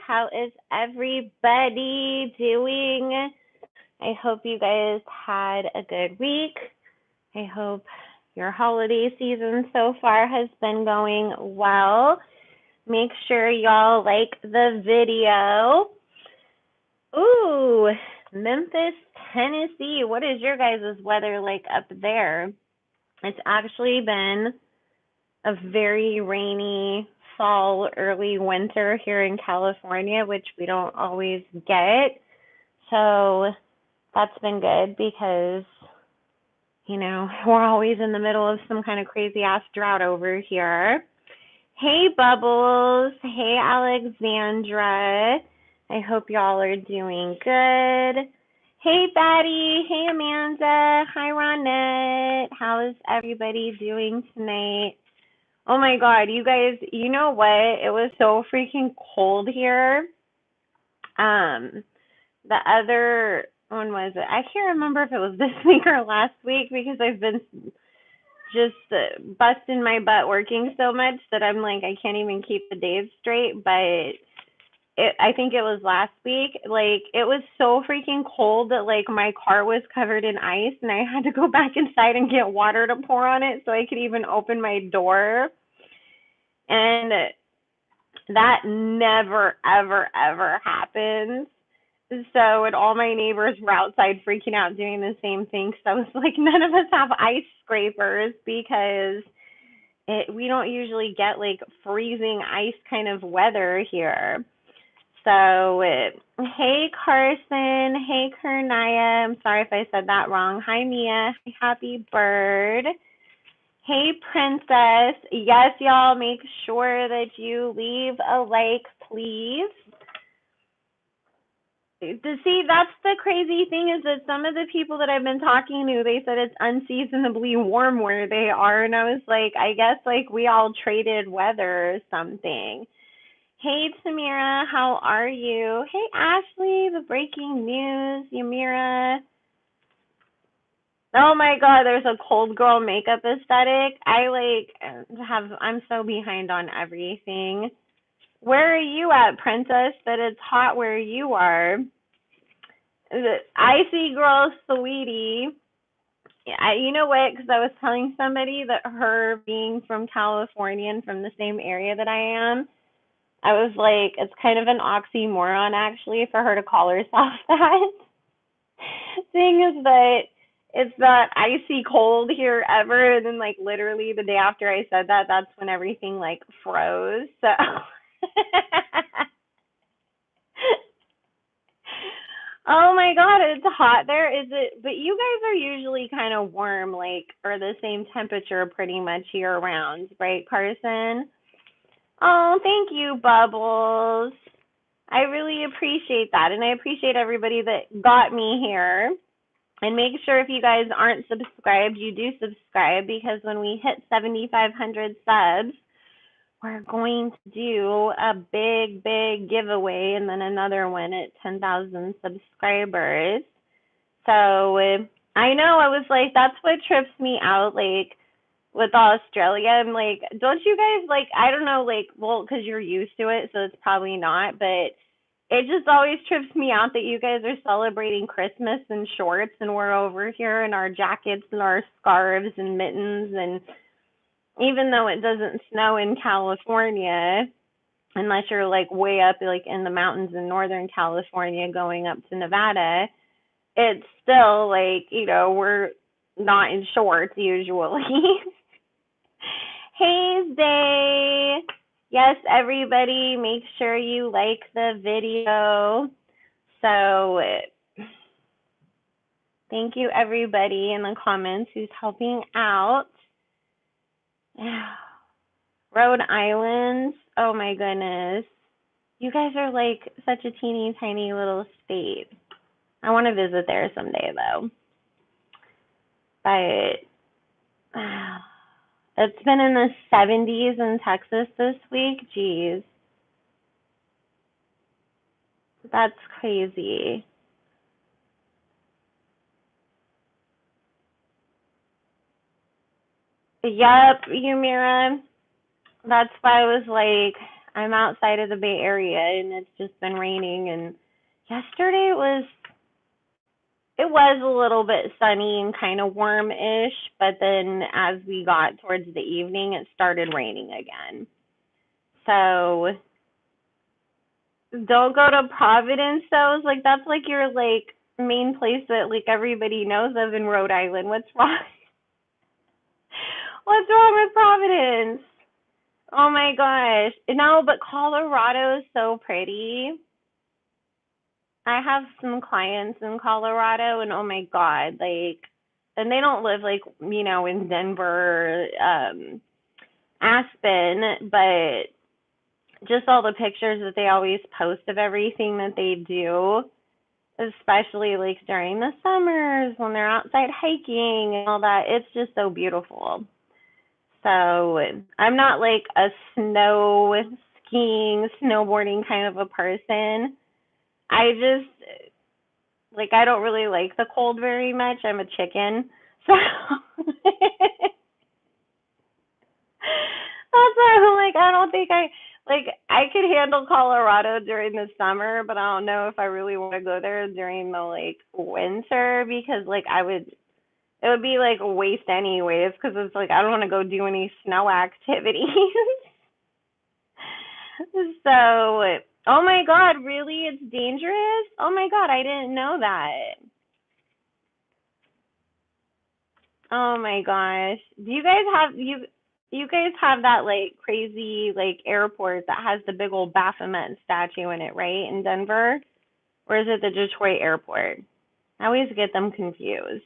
How is everybody doing? I hope you guys had a good week. I hope your holiday season so far has been going well. Make sure y'all like the video. Ooh, Memphis, Tennessee. What is your guys' weather like up there? It's actually been a very rainy fall, early winter here in California, which we don't always get. So that's been good because, we're always in the middle of some kind of crazy ass drought over here. Hey, Bubbles. Hey, Alexandra. I hope y'all are doing good. Hey, Betty. Hey, Amanda. Hi, Ronette. How is everybody doing tonight? Oh my God, you guys, you know what? It was so freaking cold here. The other, when was it? I can't remember if it was this week or last week because I've been just busting my butt working so much that I'm like, I can't even keep the days straight. But I think it was last week. Like, it was so freaking cold that like my car was covered in ice and I had to go back inside and get water to pour on it so I could even open my door. And that never, ever, ever happens. So, and all my neighbors were outside freaking out doing the same thing. So I was like, none of us have ice scrapers because we don't usually get like freezing ice kind of weather here. So, hey, Carson. Hey, Kernaya. I'm sorry if I said that wrong. Hi, Mia. Happy Bird. Hey, Princess. Yes, y'all, make sure that you leave a like, please. See, that's the crazy thing is that some of the people that I've been talking to, they said it's unseasonably warm where they are. And I was like, I guess like we all traded weather or something. Hey, Tamira, how are you? Hey, Ashley, the breaking news. Yamira. Oh my God, there's a cold girl makeup aesthetic. I'm so behind on everything. Where are you at, Princess, that it's hot where you are? Icy girl, sweetie. You know what? Because I was telling somebody that her being from California and from the same area that I am, I was like, it's kind of an oxymoron actually for her to call herself that. Thing is that it's not icy cold here ever, and then like literally the day after I said that, that's when everything like froze. So oh my God, it's hot there. Is it? But you guys are usually kind of warm, like, or the same temperature pretty much year round, right, Carson? Oh, thank you, Bubbles. I really appreciate that, and I appreciate everybody that got me here. And make sure if you guys aren't subscribed, you do subscribe because when we hit 7,500 subs, we're going to do a big, big giveaway and then another one at 10,000 subscribers. So I know I was like, that's what trips me out, like with Australia. I'm like, don't you guys like, I don't know, like, well, because you're used to it, so it's probably not, but it just always trips me out that you guys are celebrating Christmas in shorts and we're over here in our jackets and our scarves and mittens. And even though it doesn't snow in California, unless you're like way up like in the mountains in Northern California going up to Nevada, it's still like, we're not in shorts usually. Hey, Zay. Yes, everybody, make sure you like the video. So thank you, everybody in the comments who's helping out. Rhode Island, oh my goodness. You guys are like such a teeny tiny little state. I want to visit there someday, though. But it's been in the 70s in Texas this week. Jeez. That's crazy. Yup, Yumira. That's why I was like, I'm outside of the Bay Area and it's just been raining, and yesterday it was a little bit sunny and kind of warm-ish, but then as we got towards the evening, it started raining again. So don't go to Providence though. It's like that's like your like main place that like everybody knows of in Rhode Island. What's wrong? What's wrong with Providence? Oh my gosh. No, but Colorado is so pretty. I have some clients in Colorado, and oh my God, like, and they don't live like, in Denver, Aspen, but just all the pictures that they always post of everything that they do, especially like during the summers when they're outside hiking and all that. It's just so beautiful. So I'm not like a snow skiing, snowboarding kind of a person. I just like I don't really like the cold very much. I'm a chicken. So that's why I'm like I don't think I could handle Colorado during the summer, but I don't know if I really want to go there during the like winter because like it would be like a waste anyways because it's like I don't want to go do any snow activities. So, oh my God, really? It's dangerous? Oh my God, I didn't know that. Oh my gosh. Do you guys have that like crazy like airport that has the big old Baphomet statue in it, right? In Denver? Or is it the Detroit airport? I always get them confused.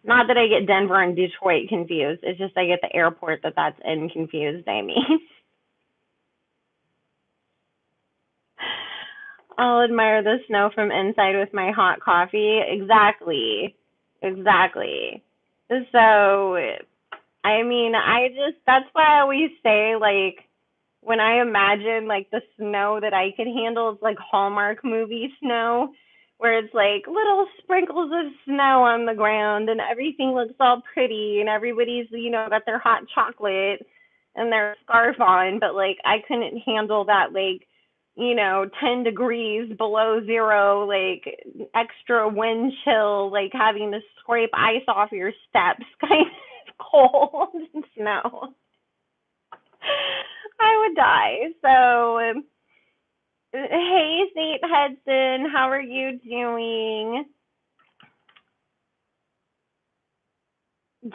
Not that I get Denver and Detroit confused. It's just I get the airport that's in confused, I mean. I'll admire the snow from inside with my hot coffee. Exactly. Exactly. So, I mean, that's why I always say, like, when I imagine, like, the snow that I could handle, it's like Hallmark movie snow, where it's like little sprinkles of snow on the ground and everything looks all pretty and everybody's, got their hot chocolate and their scarf on, but, like, I couldn't handle that, like, 10 degrees below zero, like extra wind chill, like having to scrape ice off your steps, kind of cold and snow. I would die. So, hey, St. Hudson, how are you doing?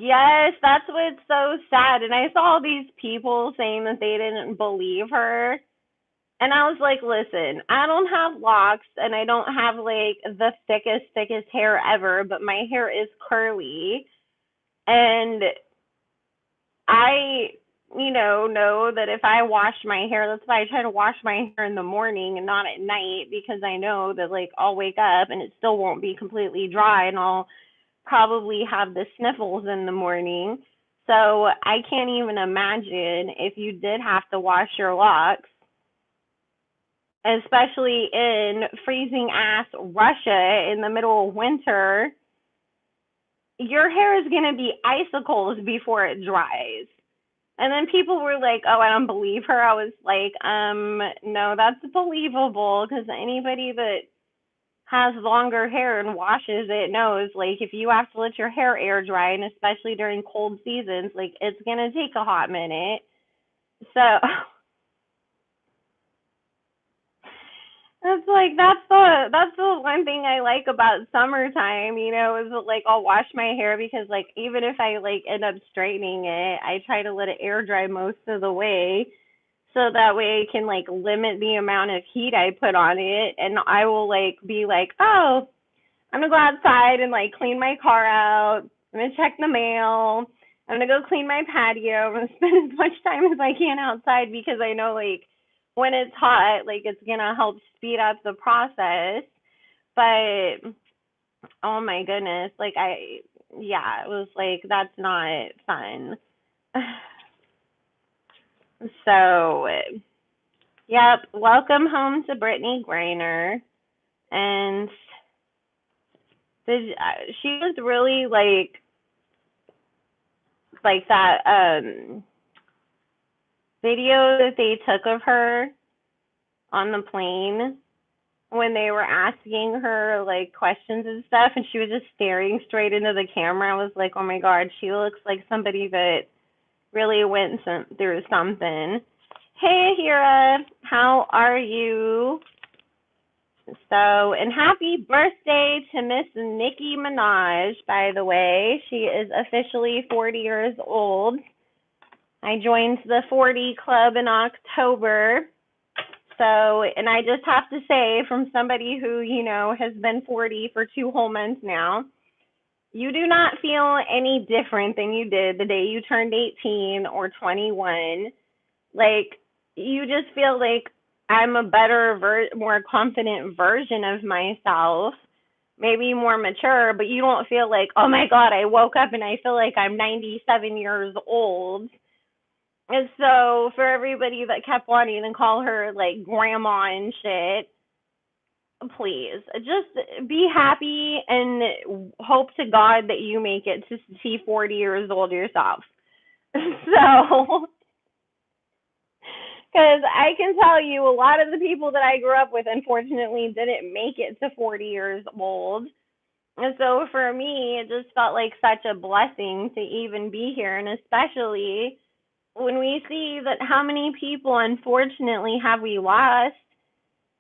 Yes, that's what's so sad. And I saw all these people saying that they didn't believe her. And I was like, listen, I don't have locks and I don't have like the thickest hair ever, but my hair is curly. And I, know that if I wash my hair, that's why I try to wash my hair in the morning and not at night because I know that like I'll wake up and it still won't be completely dry and I'll probably have the sniffles in the morning. So I can't even imagine if you did have to wash your locks, especially in freezing ass Russia in the middle of winter, your hair is going to be icicles before it dries. And then people were like, oh, I don't believe her. I was like, no, that's believable because anybody that has longer hair and washes it knows, like, if you have to let your hair air dry, and especially during cold seasons, like, it's going to take a hot minute. So that's the one thing I like about summertime, is that, like I'll wash my hair because like even if I like end up straightening it, I try to let it air dry most of the way so that way I can like limit the amount of heat I put on it and I will like be like, "Oh, I'm going to go outside and like clean my car out. I'm going to check the mail. I'm going to go clean my patio. I'm going to spend as much time as I can outside because I know like when it's hot, like it's going to help speed up the process." But oh my goodness, like yeah, it was like that's not fun. So, yep, welcome home to Brittney Griner. And she was really like that video that they took of her on the plane when they were asking her like questions and stuff, and she was just staring straight into the camera. I was like, oh my god, she looks like somebody that really went through something. Hey, Hira, how are you? So, and happy birthday to Miss Nicki Minaj, by the way. She is officially 40 years old. I joined the 40 Club in October. So, and I just have to say, from somebody who, has been 40 for 2 whole months now, you do not feel any different than you did the day you turned 18 or 21. Like, you just feel like I'm a better, more confident version of myself, maybe more mature, but you don't feel like, oh my God, I woke up and I feel like I'm 97 years old. And so for everybody that kept wanting to call her like grandma and shit, please just be happy and hope to God that you make it to see 40 years old yourself. So, because I can tell you a lot of the people that I grew up with, unfortunately, didn't make it to 40 years old. And so for me, it just felt like such a blessing to even be here. And especially when we see that how many people, unfortunately, have we lost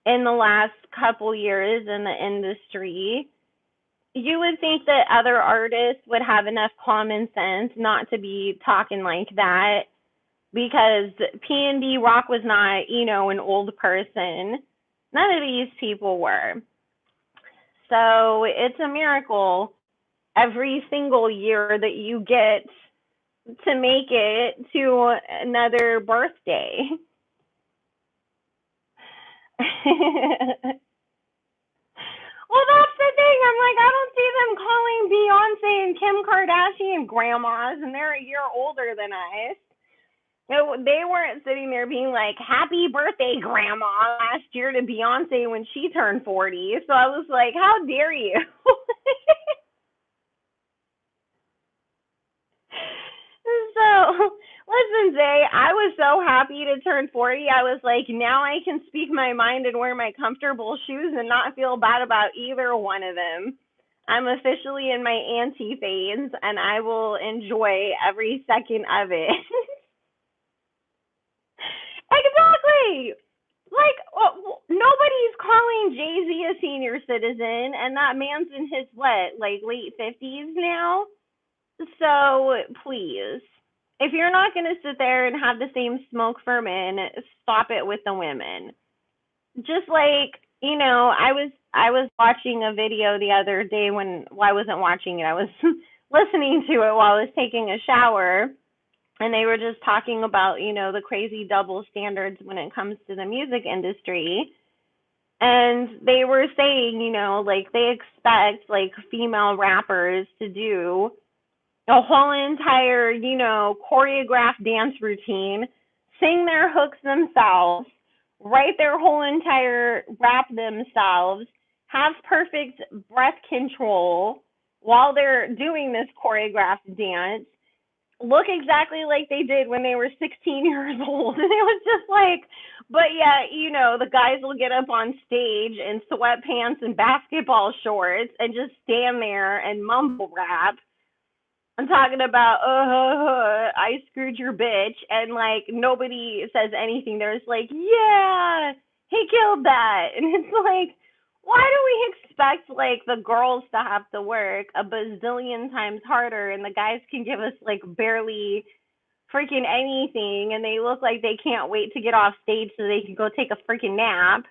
in the last couple years in the industry. You would think that other artists would have enough common sense not to be talking like that, because P&D Rock was not, an old person. None of these people were. So it's a miracle every single year that you get to make it to another birthday. Well, that's the thing. I'm like, I don't see them calling Beyonce and Kim Kardashian grandmas, and they're a year older than us. They weren't sitting there being like, happy birthday, grandma, last year to Beyonce when she turned 40. So I was like, how dare you? So, listen, Zay, I was so happy to turn 40. I was like, now I can speak my mind and wear my comfortable shoes and not feel bad about either one of them. I'm officially in my auntie phase, and I will enjoy every second of it. Exactly. Like, nobody's calling Jay-Z a senior citizen, and that man's in his, what, like late 50s now? So, please, if you're not going to sit there and have the same smoke for men, stop it with the women. Just like, I was watching a video the other day I wasn't watching it. I was listening to it while I was taking a shower, and they were just talking about, the crazy double standards when it comes to the music industry. And they were saying, like they expect like female rappers to do a whole entire, choreographed dance routine, sing their hooks themselves, write their whole entire rap themselves, have perfect breath control while they're doing this choreographed dance, look exactly like they did when they were 16 years old. And it was just like, but yeah, the guys will get up on stage in sweatpants and basketball shorts and just stand there and mumble rap. I'm talking about, I screwed your bitch, and like nobody says anything. They're just like, yeah, he killed that, and it's like, why do we expect like the girls to have to work a bazillion times harder, and the guys can give us like barely freaking anything, and they look like they can't wait to get off stage so they can go take a freaking nap.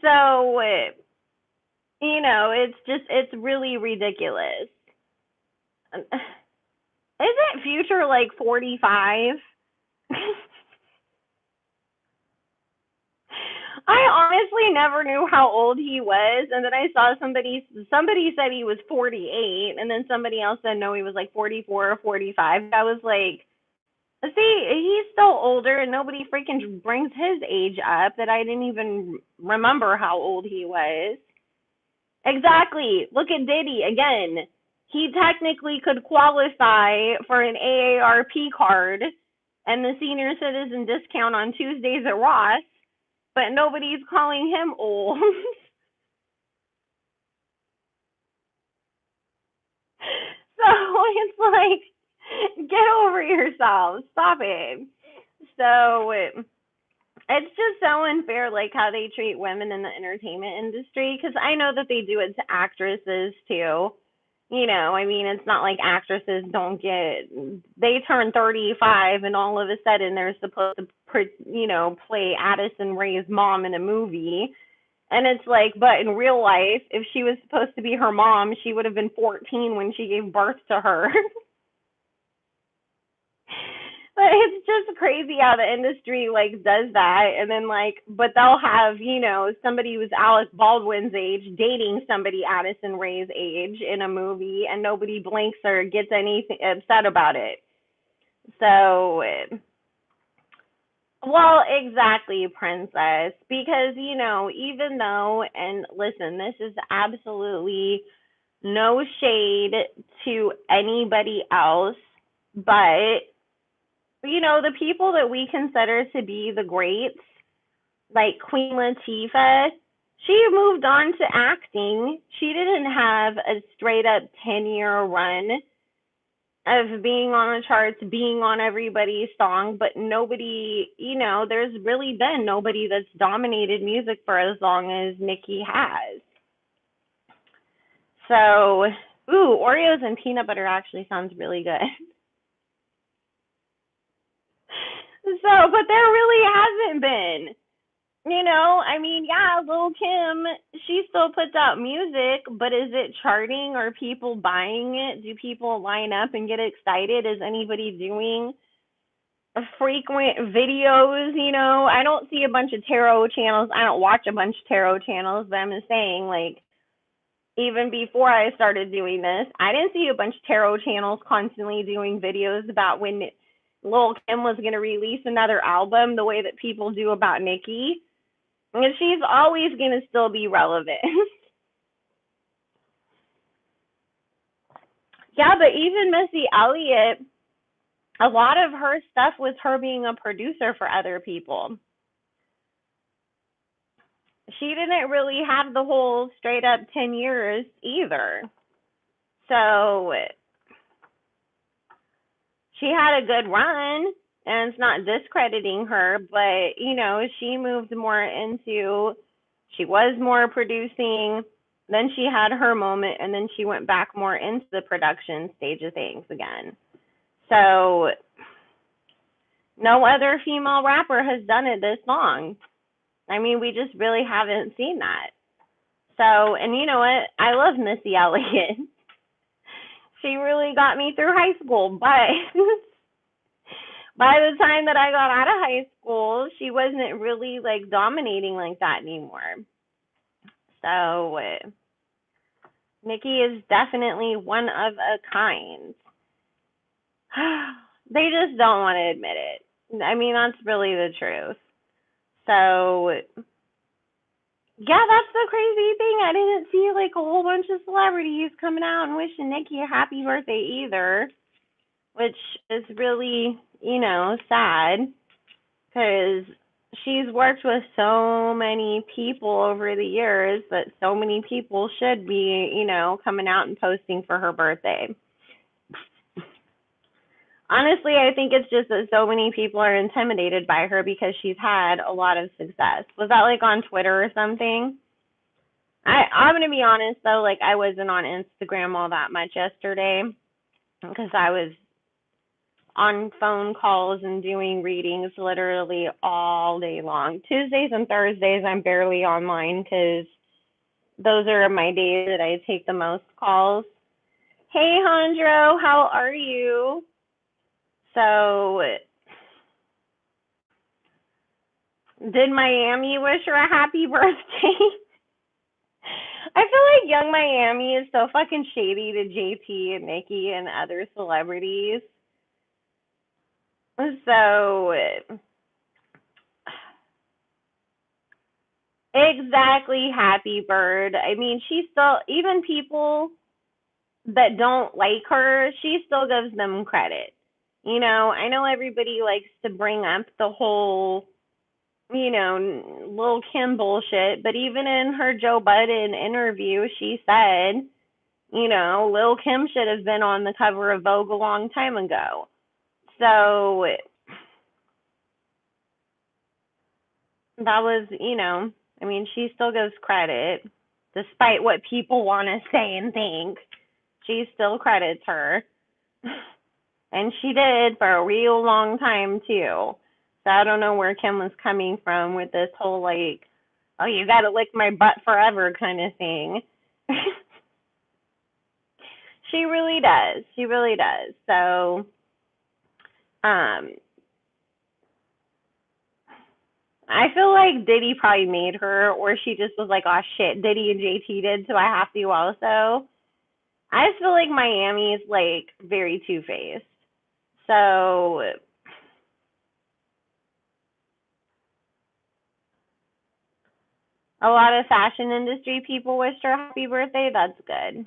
So, it's really ridiculous. Isn't Future like 45? I honestly never knew how old he was, and then I saw somebody said he was 48, and then somebody else said no, he was like 44 or 45. I was like, see, he's still older, and nobody freaking brings his age up that I didn't even remember how old he was. Exactly. Look at Diddy again. He technically could qualify for an AARP card and the senior citizen discount on Tuesdays at Ross, but nobody's calling him old. So it's like, get over yourself. Stop it. So it's just so unfair, like how they treat women in the entertainment industry. Because I know that they do it to actresses too. You know, I mean, it's not like actresses don't get, they turn 35 and all of a sudden they're supposed to, play Addison Rae's mom in a movie. And it's like, but in real life, if she was supposed to be her mom, she would have been 14 when she gave birth to her. But it's just crazy how the industry like does that, and then like, but they'll have somebody who's Alec Baldwin's age dating somebody Addison Rae's age in a movie, and nobody blinks or gets anything upset about it. So, well, exactly, princess, because even though, and listen, this is absolutely no shade to anybody else, but the people that we consider to be the greats, like Queen Latifah, she moved on to acting. She didn't have a straight up 10-year run of being on the charts, being on everybody's song, but nobody, there's really been nobody that's dominated music for as long as Nicki has. So, Oreos and peanut butter actually sounds really good. So, but there really hasn't been. I mean, yeah, Lil Kim, she still puts out music, but is it charting? Are people buying it? Do people line up and get excited? Is anybody doing frequent videos? I don't see a bunch of tarot channels. I don't watch a bunch of tarot channels, but I'm just saying, like, even before I started doing this, I didn't see a bunch of tarot channels constantly doing videos about when Lil Kim was going to release another album the way that people do about Nicki. And she's always going to still be relevant. Yeah, but even Missy Elliott, a lot of her stuff was her being a producer for other people. She didn't really have the whole straight up 10 years either. So she had a good run, and it's not discrediting her, but she moved more into, she was more producing, then she had her moment, and then she went back more into the production stage of things again. So no other female rapper has done it this long. I mean, we just really haven't seen that. So, and you know what? I love Missy Elliott. She really got me through high school, but by the time that I got out of high school, she wasn't really like dominating like that anymore. So Nicki is definitely one of a kind. They just don't want to admit it. I mean, that's really the truth. So yeah, that's the crazy thing. I didn't see like a whole bunch of celebrities coming out and wishing Nicki a happy birthday either, which is really, sad, because she's worked with so many people over the years that so many people should be, coming out and posting for her birthday. Honestly, I think it's just that so many people are intimidated by her because she's had a lot of success. Was that like on Twitter or something? I'm going to be honest though, like I wasn't on Instagram all that much yesterday because I was on phone calls and doing readings literally all day long. Tuesdays and Thursdays, I'm barely online because those are my days that I take the most calls. Hey, Hondro, how are you? So, did Miami wish her a happy birthday? I feel like Young Miami is so fucking shady to JT and Nicki and other celebrities. So, exactly, Happy Bird. I mean, she still, even people that don't like her, she still gives them credit. I know everybody likes to bring up the whole, Lil Kim bullshit, but even in her Joe Budden interview, she said, Lil Kim should have been on the cover of Vogue a long time ago. So that was, I mean, she still gives credit, despite what people want to say and think. She still credits her. And she did for a real long time, too. So I don't know where Kim was coming from with this whole, like, oh, you gotta lick my butt forever kind of thing. She really does. She really does. So, um, I feel like Diddy probably made her, or she just was like, oh shit, Diddy and JT did, so I have to also. I just feel like Miami is like very two faced. So a lot of fashion industry people wished her happy birthday. That's good.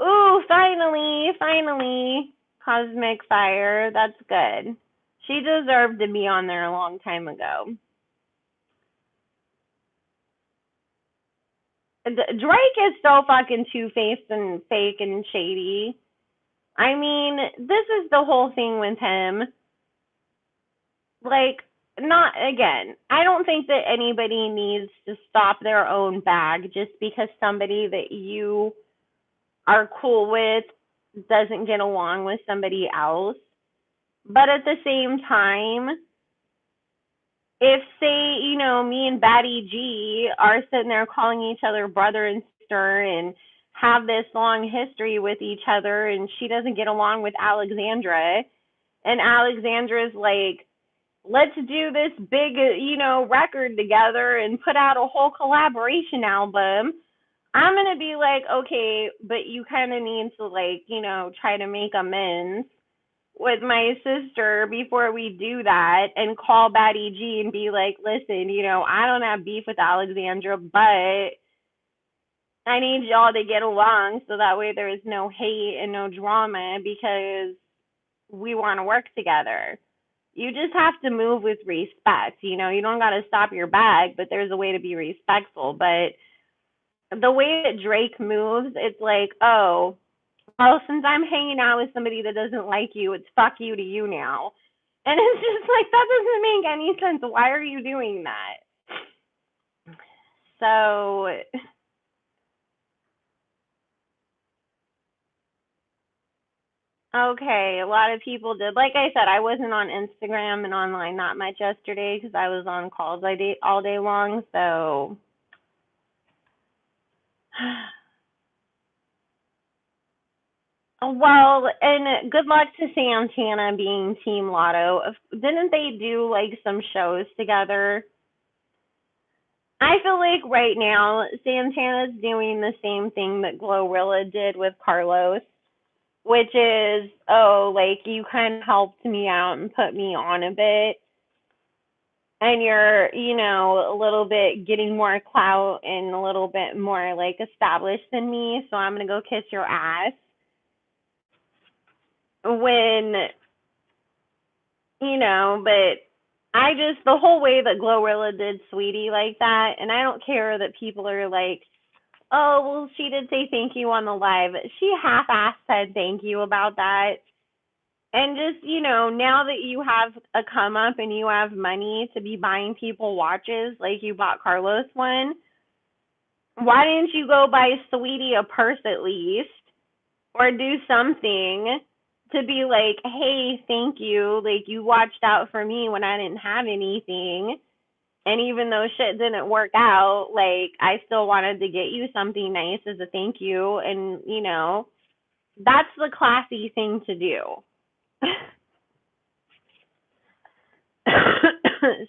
Ooh, finally, finally, Cosmic Fire. That's good. She deserved to be on there a long time ago. Drake is so fucking two faced and fake and shady. I mean, this is the whole thing with him. Like, not again. I don't think that anybody needs to stop their own bag just because somebody that you are cool with doesn't get along with somebody else. But at the same time, if say, me and Batty G are sitting there calling each other brother and sister and have this long history with each other and she doesn't get along with Alexandra and Alexandra's like, let's do this big, record together and put out a whole collaboration album. I'm going to be like, okay, but you kind of need to like, try to make amends with my sister before we do that and call Batty G and be like, listen, I don't have beef with Alexandra, but I need y'all to get along so that way there is no hate and no drama because we want to work together. You just have to move with respect. You don't got to stop your bag, but there's a way to be respectful. But the way that Drake moves, it's like, oh, well, since I'm hanging out with somebody that doesn't like you, it's fuck you to you now. And it's just like, that doesn't make any sense. Why are you doing that? So, okay, a lot of people did. Like I said, I wasn't on Instagram and online that much yesterday because I was on calls all day long. So, well, and good luck to Santana being Team Lotto. Didn't they do like some shows together? I feel like right now Santana's doing the same thing that Glorilla did with Carlos, which is, oh, like you kind of helped me out and put me on a bit, and you're, a little bit getting more clout and a little bit more like established than me, so I'm gonna go kiss your ass. When, but I just, the whole way that Glorilla did Sweetie like that, and I don't care that people are like, oh, well, she did say thank you on the live. She half-assed said thank you about that. And just, now that you have a come up and you have money to be buying people watches, like you bought Carlos one, why didn't you go buy Sweetie a purse at least? Or do something to be like, hey, thank you. Like, you watched out for me when I didn't have anything. And even though shit didn't work out, like, I still wanted to get you something nice as a thank you. And, that's the classy thing to do.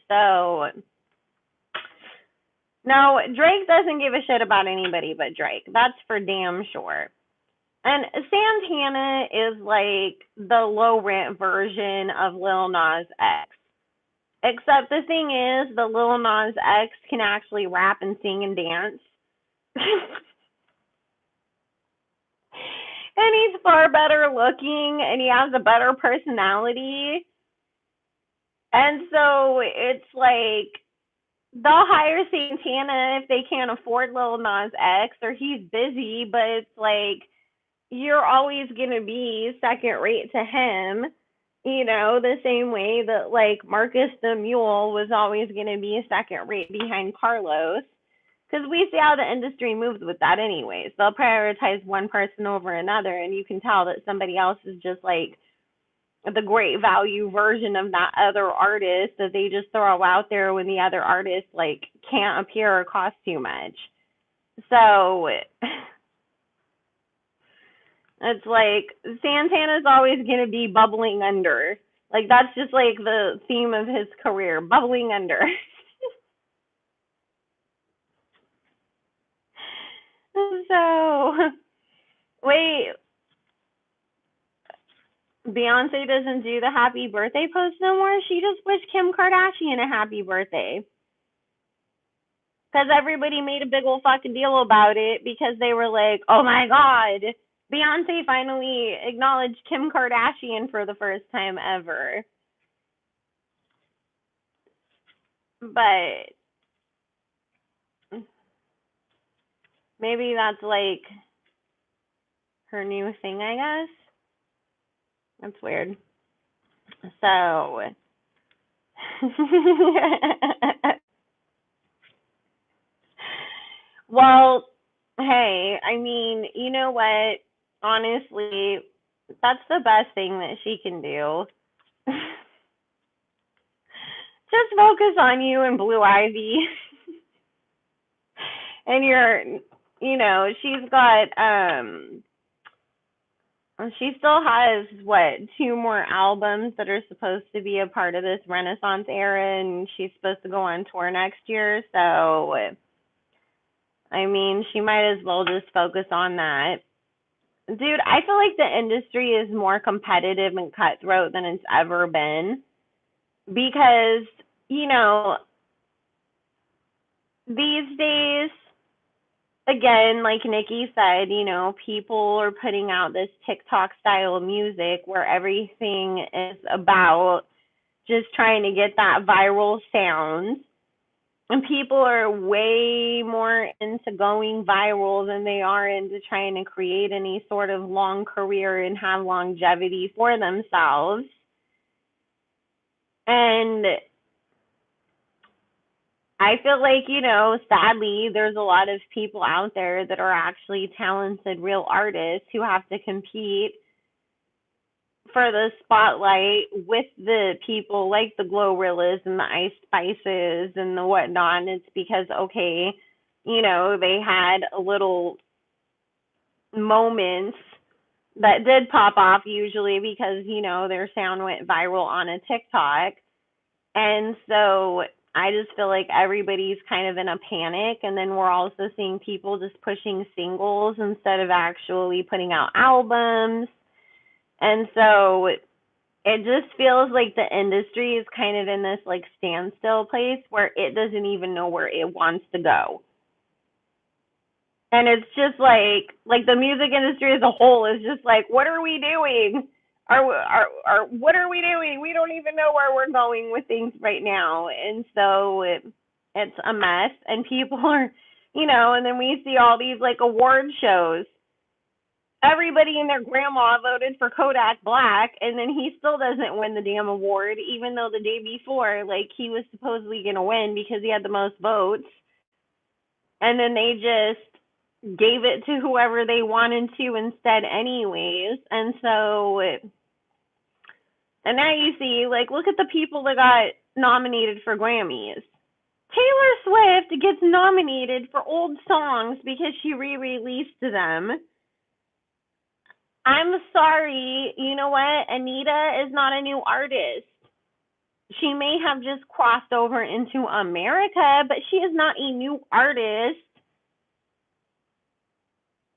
So, no, Drake doesn't give a shit about anybody but Drake. That's for damn sure. And Santana is like the low rent version of Lil Nas X. Except the thing is, the Lil Nas X can actually rap and sing and dance. And he's far better looking and he has a better personality. And so it's like they'll hire Santana if they can't afford Lil Nas X or he's busy, but it's like you're always going to be second rate to him, you know, the same way that like Marcus the Mule was always going to be a second rate behind Carlos. Because we see how the industry moves with that anyways. They'll prioritize one person over another, and you can tell that somebody else is just like the great value version of that other artist that they just throw out there when the other artist like can't appear or cost too much. So it's like Santana's always going to be bubbling under. Like that's just like the theme of his career, bubbling under. So wait, Beyonce doesn't do the happy birthday post no more. She just wished Kim Kardashian a happy birthday. Because everybody made a big old fucking deal about it because they were like, oh my God, Beyonce finally acknowledged Kim Kardashian for the first time ever. But maybe that's like her new thing, I guess. That's weird. So, well, hey, I mean, you know what? Honestly, that's the best thing that she can do. Just focus on you and Blue Ivy. And you know, she still has what, 2 more albums that are supposed to be a part of this Renaissance era, and she's supposed to go on tour next year. So, I mean, she might as well just focus on that. Dude, I feel like the industry is more competitive and cutthroat than it's ever been because, you know, these days, again, like Nicki said, you know, people are putting out this TikTok style music where everything is about just trying to get that viral sound. And people are way more into going viral than they are into trying to create any sort of long career and have longevity for themselves. And I feel like, you know, sadly, there's a lot of people out there that are actually talented, real artists who have to compete for the spotlight with the people like the Glorillas and the Ice Spices and the whatnot. And it's because, okay, you know, they had a little moments that did pop off usually because, you know, their sound went viral on a TikTok. And so I just feel like everybody's kind of in a panic. And then we're also seeing people just pushing singles instead of actually putting out albums. And so it just feels like the industry is kind of in this like standstill place where it doesn't even know where it wants to go. And it's just like the music industry as a whole is just like, what are we doing? What are we doing? We don't even know where we're going with things right now. And so it's a mess. And people are, you know, and then we see all these like award shows. Everybody and their grandma voted for Kodak Black, and then he still doesn't win the damn award, even though the day before, like, he was supposedly going to win because he had the most votes. And then they just gave it to whoever they wanted to instead anyways. And so, and now you see, like, look at the people that got nominated for Grammys. Taylor Swift gets nominated for old songs because she re-released them. I'm sorry, you know what? Anita is not a new artist. She may have just crossed over into America, but she is not a new artist.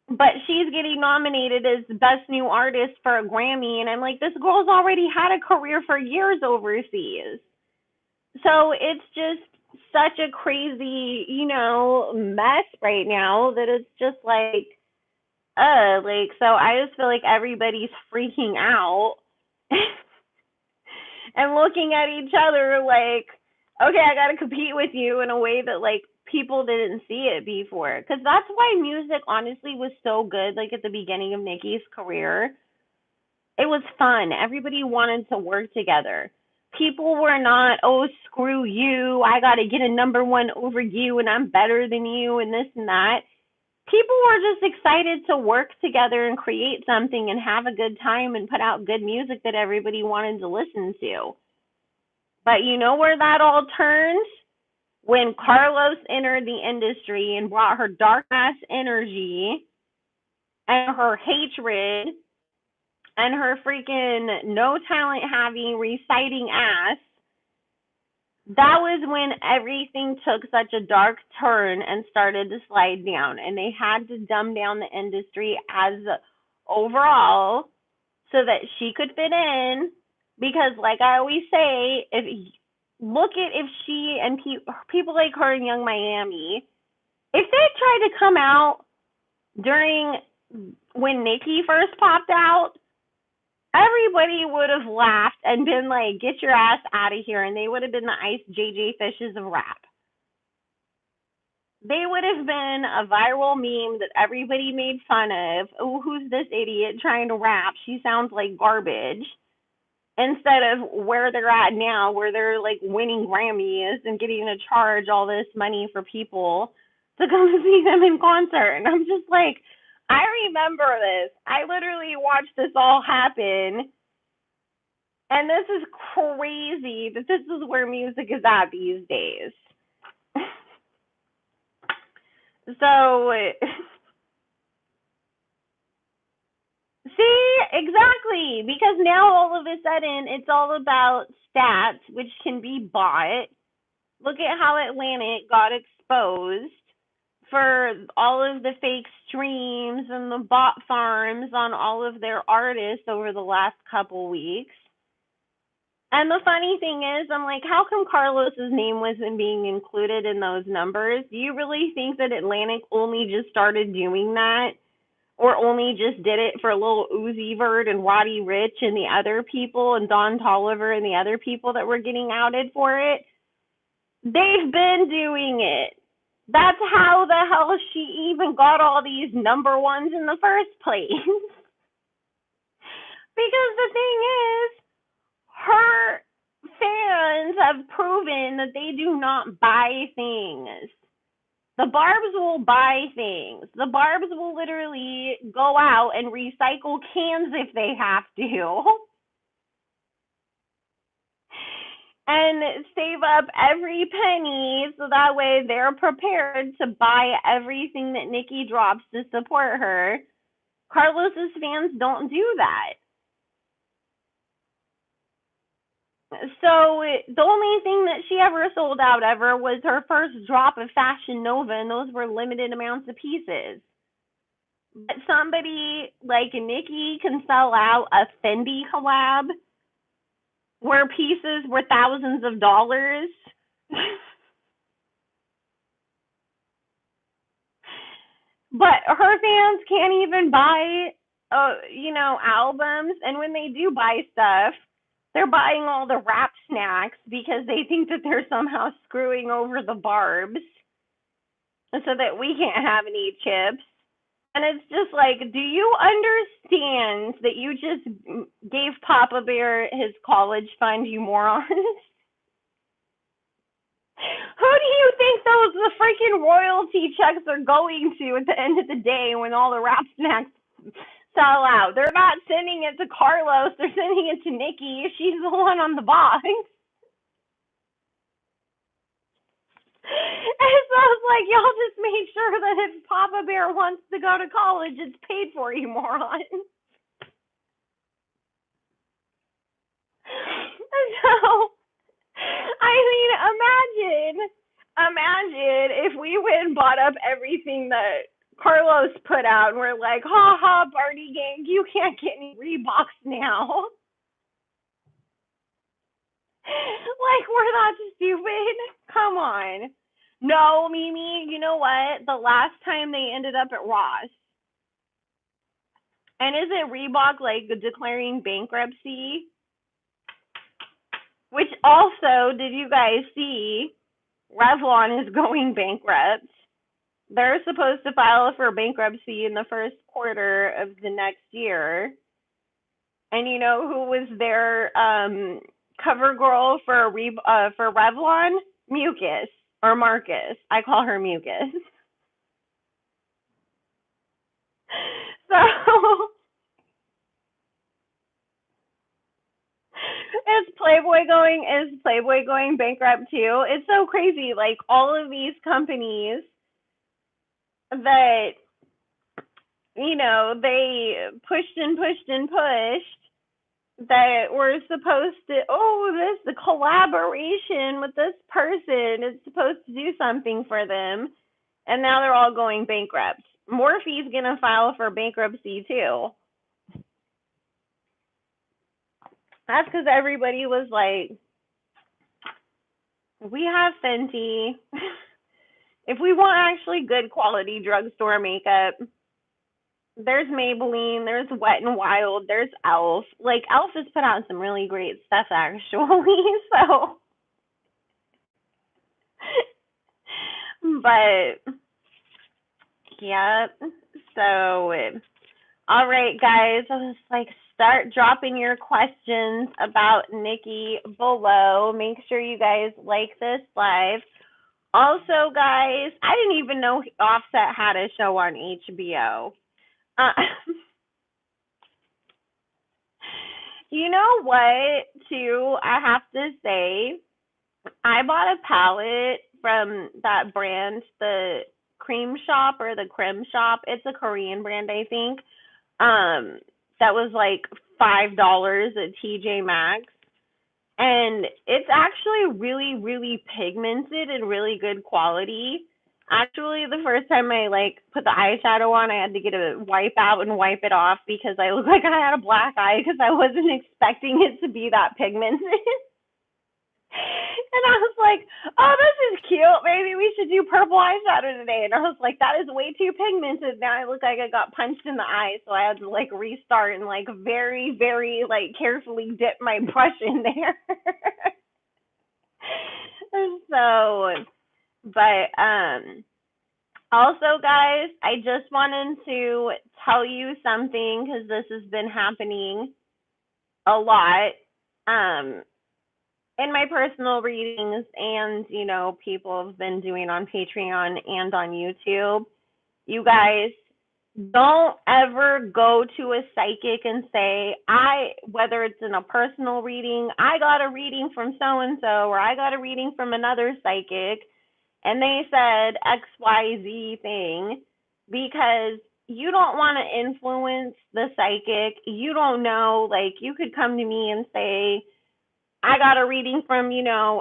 But she's getting nominated as Best New Artist for a Grammy, and I'm like, this girl's already had a career for years overseas. So it's just such a crazy, you know, mess right now that it's just like, like, so I just feel like everybody's freaking out and looking at each other like, okay, I gotta compete with you in a way that like people didn't see it before. Because that's why music honestly was so good. Like at the beginning of Nicki's career, it was fun. Everybody wanted to work together. People were not, oh, screw you. I got to get a number one over you and I'm better than you and this and that. People were just excited to work together and create something and have a good time and put out good music that everybody wanted to listen to. But you know where that all turned? When Carlos entered the industry and brought her dark ass energy and her hatred and her freaking no talent having reciting ass, that was when everything took such a dark turn and started to slide down. And they had to dumb down the industry as overall so that she could fit in. Because, like I always say, look at if she and people like her in Young Miami, if they tried to come out during when Nicki first popped out, everybody would have laughed and been like, get your ass out of here. And they would have been the Ice JJ Fishes of rap. They would have been a viral meme that everybody made fun of. Oh, who's this idiot trying to rap? She sounds like garbage. Instead of where they're at now, where they're like winning Grammys and getting to charge all this money for people to come see them in concert. And I'm just like, I remember this. I literally watched this all happen. And this is crazy that this is where music is at these days. So, see, exactly. Because now all of a sudden it's all about stats, which can be bought. Look at how Atlantic got exposed for all of the fake streams and the bot farms on all of their artists over the last couple weeks. And the funny thing is, I'm like, how come Carlos's name wasn't being included in those numbers? Do you really think that Atlantic only just started doing that? Or only just did it for Lil Uzi Vert and Roddy Ricch and the other people and Don Toliver and the other people that were getting outed for it? They've been doing it. That's how the hell she even got all these number ones in the first place. Because the thing is, her fans have proven that they do not buy things. The Barbs will buy things. The Barbs will literally go out and recycle cans if they have to. And save up every penny so that way they're prepared to buy everything that Nicki drops to support her. Carlos's fans don't do that. So the only thing that she ever sold out ever was her first drop of Fashion Nova, and those were limited amounts of pieces. But somebody like Nicki can sell out a Fendi collab where pieces were thousands of dollars. But her fans can't even buy, albums. And when they do buy stuff, they're buying all the rap snacks because they think that they're somehow screwing over the Barbs so that we can't have any chips. And it's just like, do you understand that you just gave Papa Bear his college fund, you morons? Who do you think the freaking royalty checks are going to at the end of the day when all the rap snacks sell out? They're not sending it to Carlos. They're sending it to Nicki. She's the one on the box. And so I was like, y'all just made sure that if Papa Bear wants to go to college, it's paid for, you moron. So, I mean, imagine if we went and bought up everything that Carlos put out and we're like, ha ha, party gang, you can't get any Reeboks now. Like, we're that stupid? Come on. No, Mimi, you know what? The last time they ended up at Ross, And is it Reebok like declaring bankruptcy? Which also, did you guys see Revlon is going bankrupt? They're supposed to file for bankruptcy in the first quarter of the next year. And you know who was their cover girl for Revlon? Mucus or Marcus. I call her Mucus. So is Playboy going bankrupt too? It's so crazy. Like all of these companies that they pushed and pushed and pushed that were supposed to the collaboration with this person is supposed to do something for them, and now they're all going bankrupt. Morphe's gonna file for bankruptcy too. That's because everybody was like, we have Fenty. If we want actually good quality drugstore makeup, there's Maybelline, there's Wet n Wild, there's Elf. Like, Elf has put out some really great stuff, actually. So, but, yeah. So, all right, guys. Let's, start dropping your questions about Nicki below. Make sure you guys like this live. Also, guys, I didn't even know Offset had a show on HBO. You know what, too? I have to say, I bought a palette from that brand, the Cream Shop or the Creme Shop. It's a Korean brand, I think. That was like $5 at TJ Maxx. And it's actually really, really pigmented and really good quality. Actually, the first time I put the eyeshadow on, I had to get a wipe out and wipe it off because I looked like I had a black eye because I wasn't expecting it to be that pigmented. And I was like, oh, this is cute. Maybe we should do purple eyeshadow today. And I was like, that is way too pigmented. Now I look like I got punched in the eye. So I had to restart and very, very carefully dip my brush in there. So, but also, guys, I just wanted to tell you something because this has been happening a lot. In my personal readings, and people have been doing on Patreon and on YouTube, you guys don't ever go to a psychic and say, whether it's in a personal reading, I got a reading from so and so, or I got a reading from another psychic and they said XYZ thing, because you don't want to influence the psychic. You don't know, you could come to me and say, I got a reading from,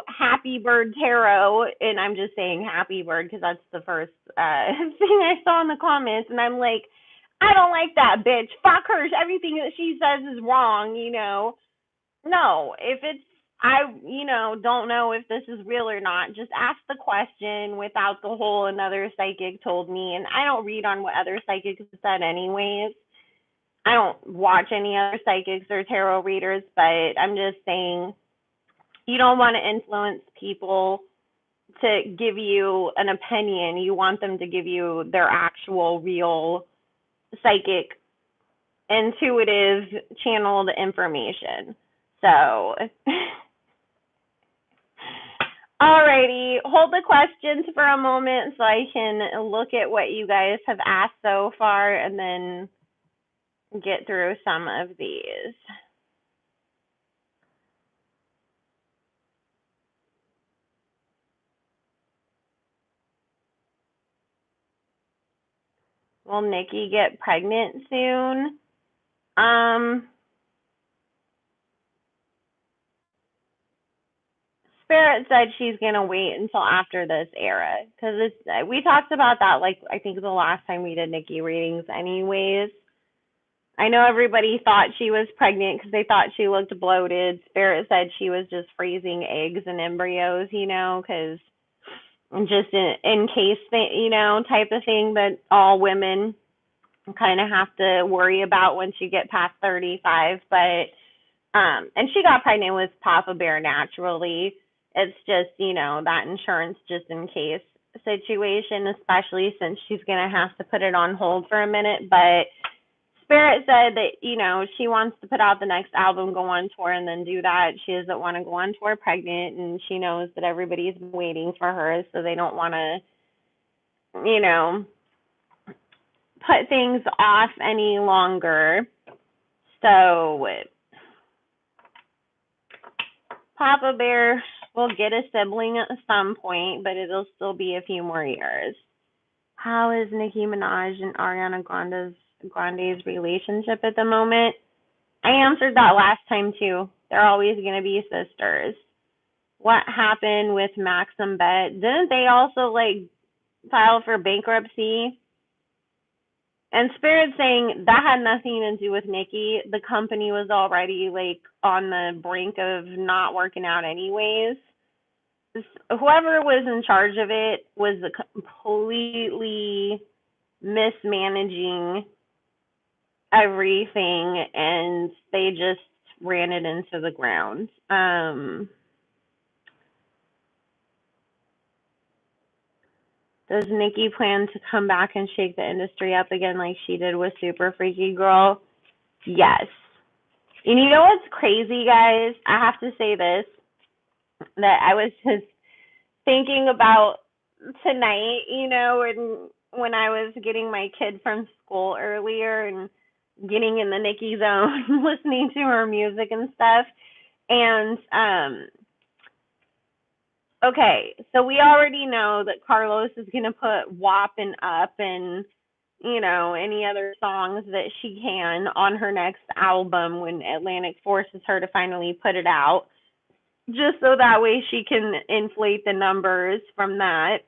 Happy Bird Tarot, and I'm just saying Happy Bird because that's the first thing I saw in the comments, and I'm like, I don't like that bitch. Fuck her. Everything that she says is wrong, No, if it's, don't know if this is real or not, just ask the question without the whole another psychic told me, and I don't read on what other psychics have said anyways. I don't watch any other psychics or tarot readers, but I'm just saying, you don't want to influence people to give you an opinion. You want them to give you their actual, real, psychic, intuitive, channeled information. So, alrighty, hold the questions for a moment so I can look at what you guys have asked so far and then get through some of these. Will Nicki get pregnant soon? Spirit said she's gonna wait until after this era because we talked about that I think the last time we did Nicki readings. Anyways, I know everybody thought she was pregnant because they thought she looked bloated. Spirit said she was just freezing eggs and embryos, because just in case, type of thing that all women kind of have to worry about once you get past 35. But and she got pregnant with Papa Bear naturally. It's just, that insurance just in case situation, especially since she's going to have to put it on hold for a minute. But Spirit said that, she wants to put out the next album, go on tour, and then do that. She doesn't want to go on tour pregnant, and she knows that everybody's waiting for her, so they don't want to, put things off any longer. So Papa Bear will get a sibling at some point, but it'll still be a few more years. How is Nicki Minaj and Ariana Grande's relationship at the moment? I answered that last time too. They're always going to be sisters. What happened with Maxim Bet? Didn't they also file for bankruptcy? And Spirit saying that had nothing to do with Nicki. The company was already on the brink of not working out anyways. Whoever was in charge of it was completely mismanaging everything, and they just ran it into the ground. Does Nicki plan to come back and shake the industry up again like she did with Super Freaky Girl? Yes. And you know what's crazy, guys? I have to say this, that I was just thinking about tonight, when I was getting my kid from school earlier and getting in the Nicki zone, listening to her music and stuff. And okay, so we already know that Carlos is going to put WAP and Up and, any other songs that she can on her next album when Atlantic forces her to finally put it out, just so that way she can inflate the numbers from that.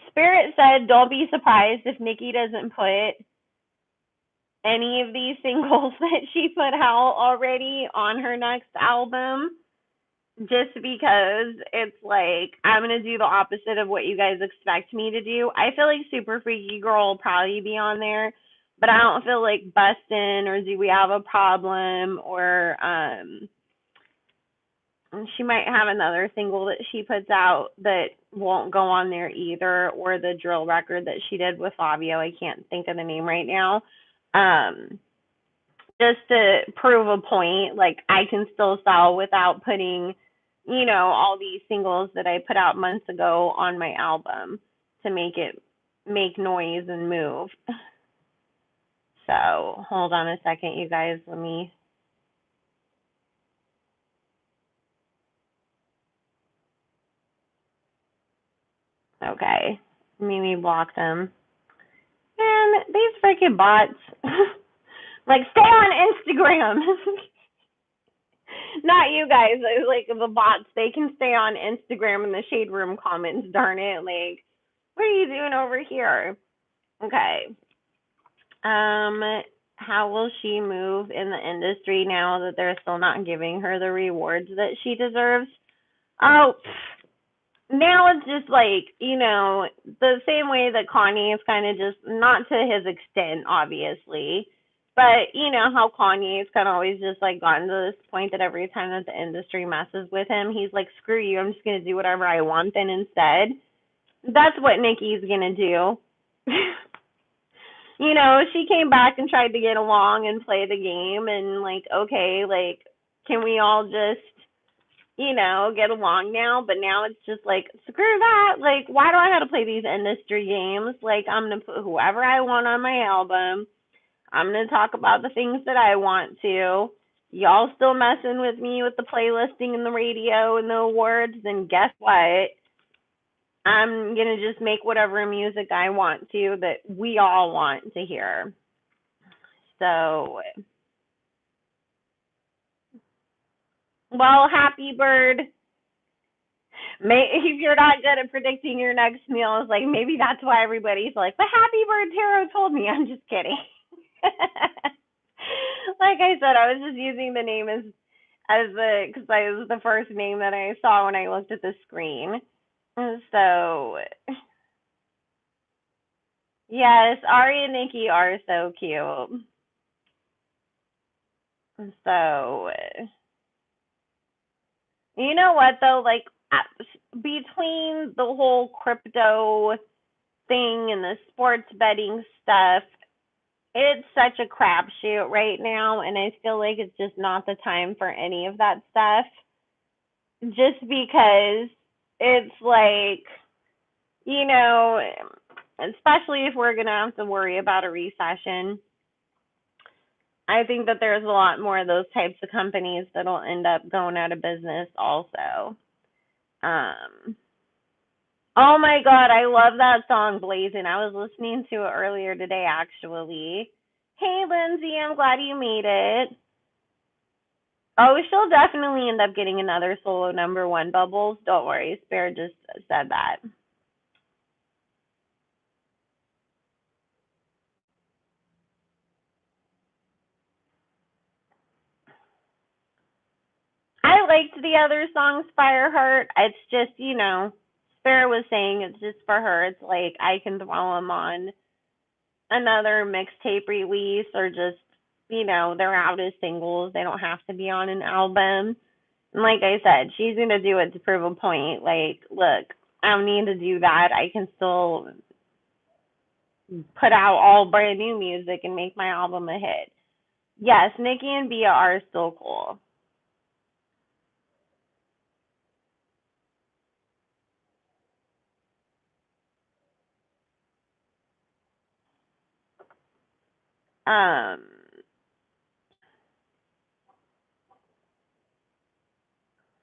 Spirit said, don't be surprised if Nicki doesn't put any of these singles that she put out already on her next album, just because it's I'm going to do the opposite of what you guys expect me to do. I feel like Super Freaky Girl will probably be on there, but I don't feel like Bustin' or Do We Have a Problem or she might have another single that she puts out that won't go on there either, or the drill record that she did with Fabio. I can't think of the name right now. Just to prove a point, I can still sell without putting, all these singles that I put out months ago on my album to make it make noise and move. So hold on a second, you guys. Let me. Okay, Mimi blocked them. And these freaking bots, stay on Instagram. Not you guys, the bots. They can stay on Instagram in the Shade Room comments. Darn it! What are you doing over here? Okay. How will she move in the industry now that they're still not giving her the rewards that she deserves? Oh. Now it's just the same way that Kanye is kind of just, not to his extent, obviously, but how Kanye is kind of always just gotten to this point that every time that the industry messes with him, he's like, screw you, I'm just going to do whatever I want then instead. That's what Nicki's going to do. She came back and tried to get along and play the game and okay, can we all just get along now? But now it's just screw that. Why do I have to play these industry games? I'm going to put whoever I want on my album. I'm going to talk about the things that I want to. Y'all still messing with me with the playlisting and the radio and the awards, then guess what? I'm going to just make whatever music I want to that we all want to hear. So, well, Happy Bird, if you're not good at predicting your next meal, it's maybe that's why everybody's but Happy Bird Tarot told me. I'm just kidding. Like I said, I was just using the name because it was the first name that I saw when I looked at the screen. So Yes, Ari and Nikki are so cute. So, you know what though? Like, between the whole crypto thing and the sports betting stuff, it's such a crapshoot right now, and I feel like it's just not the time for any of that stuff. Just because it's like, you know, especially if we're gonna have to worry about a recession, I think that there's a lot more of those types of companies that'll end up going out of business also. Um, oh my God, I love that song Blazing. I was listening to it earlier today actually. Hey Lindsay, I'm glad you made it. Oh, she'll definitely end up getting another solo number one. Bubbles, don't worry. Spare just said that. I liked the other songs, Fireheart. It's just, Spare was saying it's just for her. It's like I can throw them on another mixtape release or just, they're out as singles. They don't have to be on an album. And like I said, she's going to do it to prove a point. Like, look, I don't need to do that. I can still put out all brand new music and make my album a hit. Yes, Nicki and Bia are still cool. Um,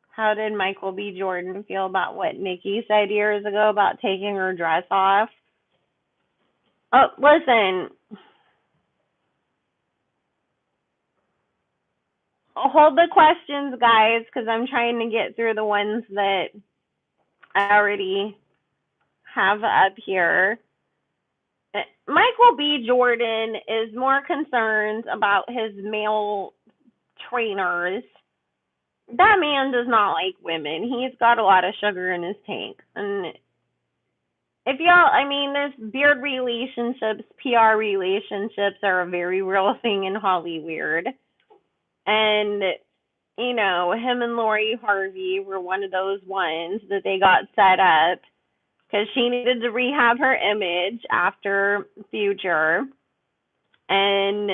how did Michael B. Jordan feel about what Nicki said years ago about taking her dress off? Oh, listen, hold the questions, guys, because I'm trying to get through the ones that I already have up here. Michael B. Jordan is more concerned about his male trainers. That man does not like women. He's got a lot of sugar in his tank. And if y'all, I mean, there's beard relationships, PR relationships are a very real thing in Hollywood. And, him and Lori Harvey were one of those ones that they got set up because she needed to rehab her image after Future. And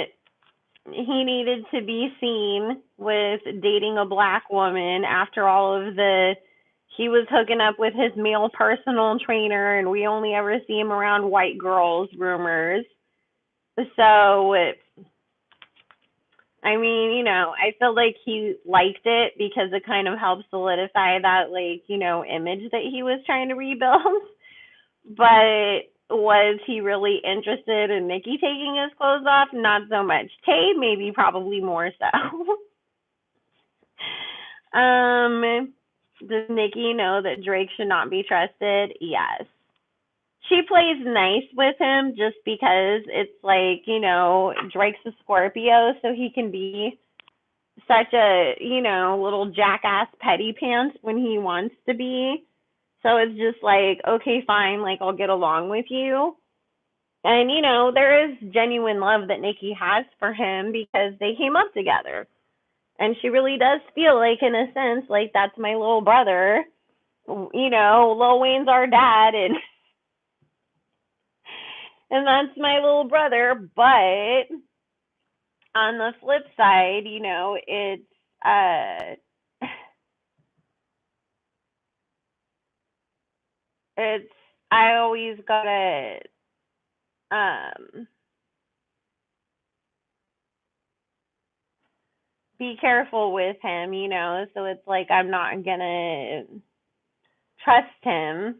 he needed to be seen with dating a black woman after all of the he was hooking up with his male personal trainer and we only ever see him around white girls rumors. So I mean, I feel like he liked it because it kind of helped solidify that like, image that he was trying to rebuild. But was he really interested in Nicki taking his clothes off? Not so much. Tay, maybe, probably more so. Does Nicki know that Drake should not be trusted? Yes. She plays nice with him just because it's like, Drake's a Scorpio, so he can be such a, little jackass petty pants when he wants to be. So it's just like, okay, fine, like I'll get along with you. And, there is genuine love that Nicki has for him because they came up together. And she really does feel like, in a sense, like that's my little brother. Lil Wayne's our dad, and and that's my little brother. But on the flip side, uh, it's I always gotta um be careful with him, so it's like I'm not gonna trust him.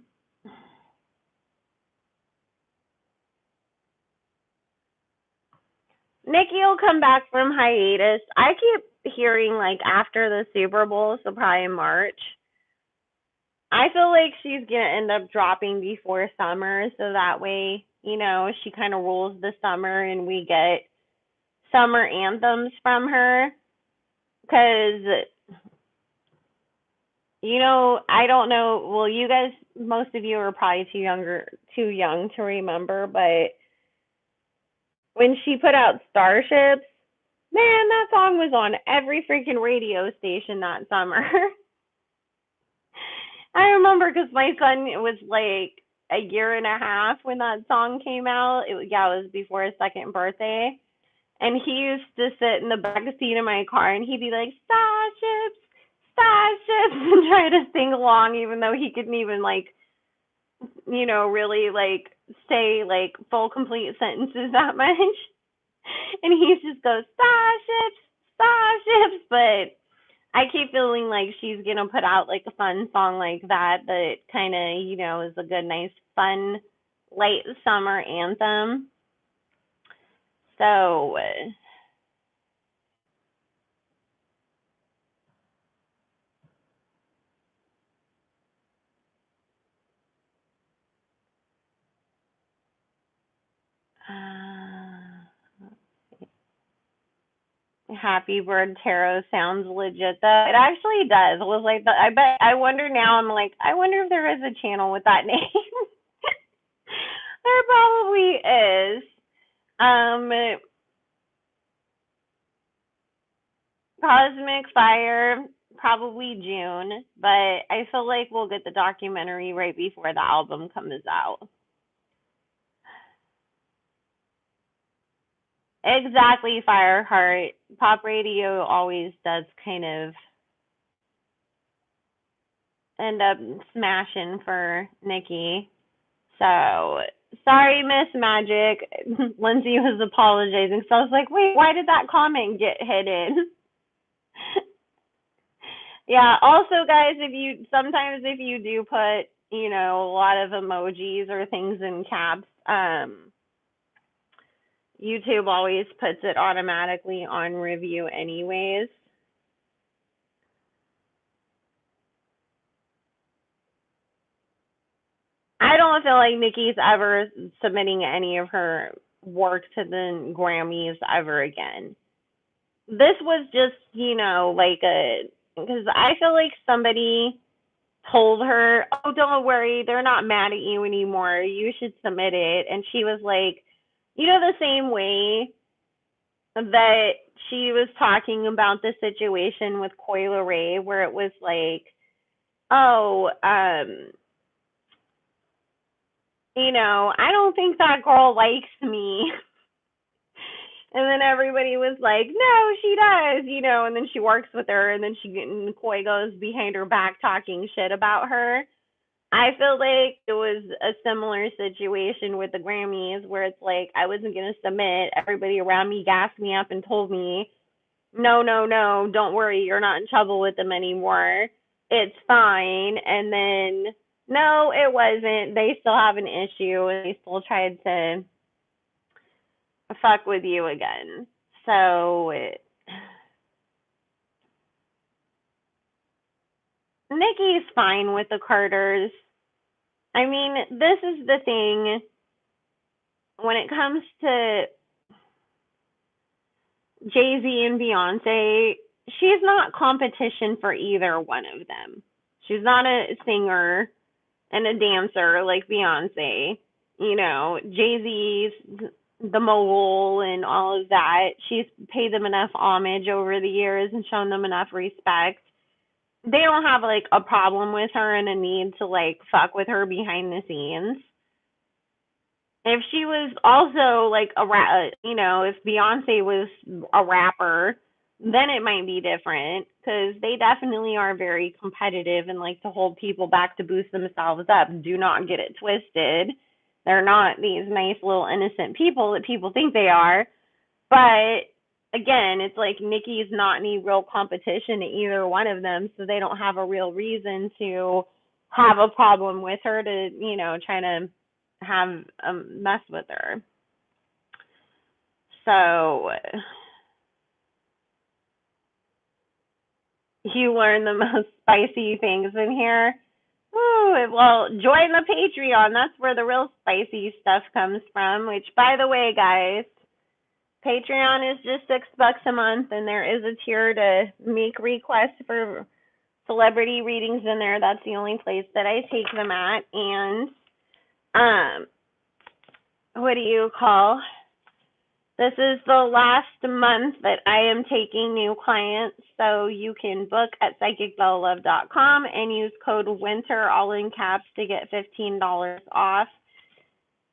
Nikki will come back from hiatus. I keep hearing like after the Super Bowl, so probably March. I feel like she's gonna end up dropping before summer, so that way, she kind of rules the summer and we get summer anthems from her. Cause I don't know. Well, you guys, most of you are probably too young to remember, but when she put out Starships, man, that song was on every freaking radio station that summer. I remember because my son was like a year and a half when that song came out. Yeah, it was before his second birthday. And he used to sit in the back seat of my car and he'd be like, Starships, Starships, and try to sing along, even though he couldn't even, like, really, like, say, like, full, complete sentences that much. And he just goes, Starships, Starships. But I keep feeling like she's going to put out, like, a fun song like that kind of, is a good, nice, fun, late summer anthem. So, Happy Bird Tarot sounds legit though. It actually does. It was like I wonder now, I'm like, I wonder if there is a channel with that name. There probably is. Cosmic Fire, probably June, but I feel like we'll get the documentary right before the album comes out. Exactly, Fireheart. Pop radio always does kind of end up smashing for Nicki. So sorry, Miss Magic. Lindsay was apologizing. So I was like, wait, why did that comment get hidden? Yeah. Also, guys, if you do put a lot of emojis or things in caps, YouTube always puts it automatically on review, anyways. I don't feel like Nicki's ever submitting any of her work to the Grammys ever again. This was just, because I feel like somebody told her, oh, don't worry, they're not mad at you anymore. You should submit it. And she was like, the same way that she was talking about the situation with Coi Leray, where it was like, oh, I don't think that girl likes me. And then everybody was like, no, she does, and then she works with her, and then Coi goes behind her back talking shit about her. I feel like it was a similar situation with the Grammys where it's like I wasn't going to submit. Everybody around me gassed me up and told me, no, no, no, don't worry, you're not in trouble with them anymore. It's fine. And then, no, it wasn't. They still have an issue and they still tried to fuck with you again. So, Nicki's fine with the Carters. I mean, this is the thing. When it comes to Jay-Z and Beyonce, she's not competition for either one of them. She's not a singer and a dancer like Beyonce. Jay-Z's the mogul and all of that. She's paid them enough homage over the years and shown them enough respect. They don't have like a problem with her and a need to like fuck with her behind the scenes. If she was also like if Beyonce was a rapper, then it might be different because they definitely are very competitive and like to hold people back to boost themselves up. Do not get it twisted. They're not these nice little innocent people that people think they are. But again, it's like Nicki's not any real competition to either one of them, so they don't have a real reason to have a problem with her to, try to have a mess with her. So you learn the most spicy things in here. Ooh, well, join the Patreon. That's where the real spicy stuff comes from. Which, by the way, guys, Patreon is just $6 a month, and there is a tier to make requests for celebrity readings in there. That's the only place that I take them at. And what do you call? This is the last month that I am taking new clients, so you can book at psychicbellalove.com and use code WINTER, all in caps, to get $15 off.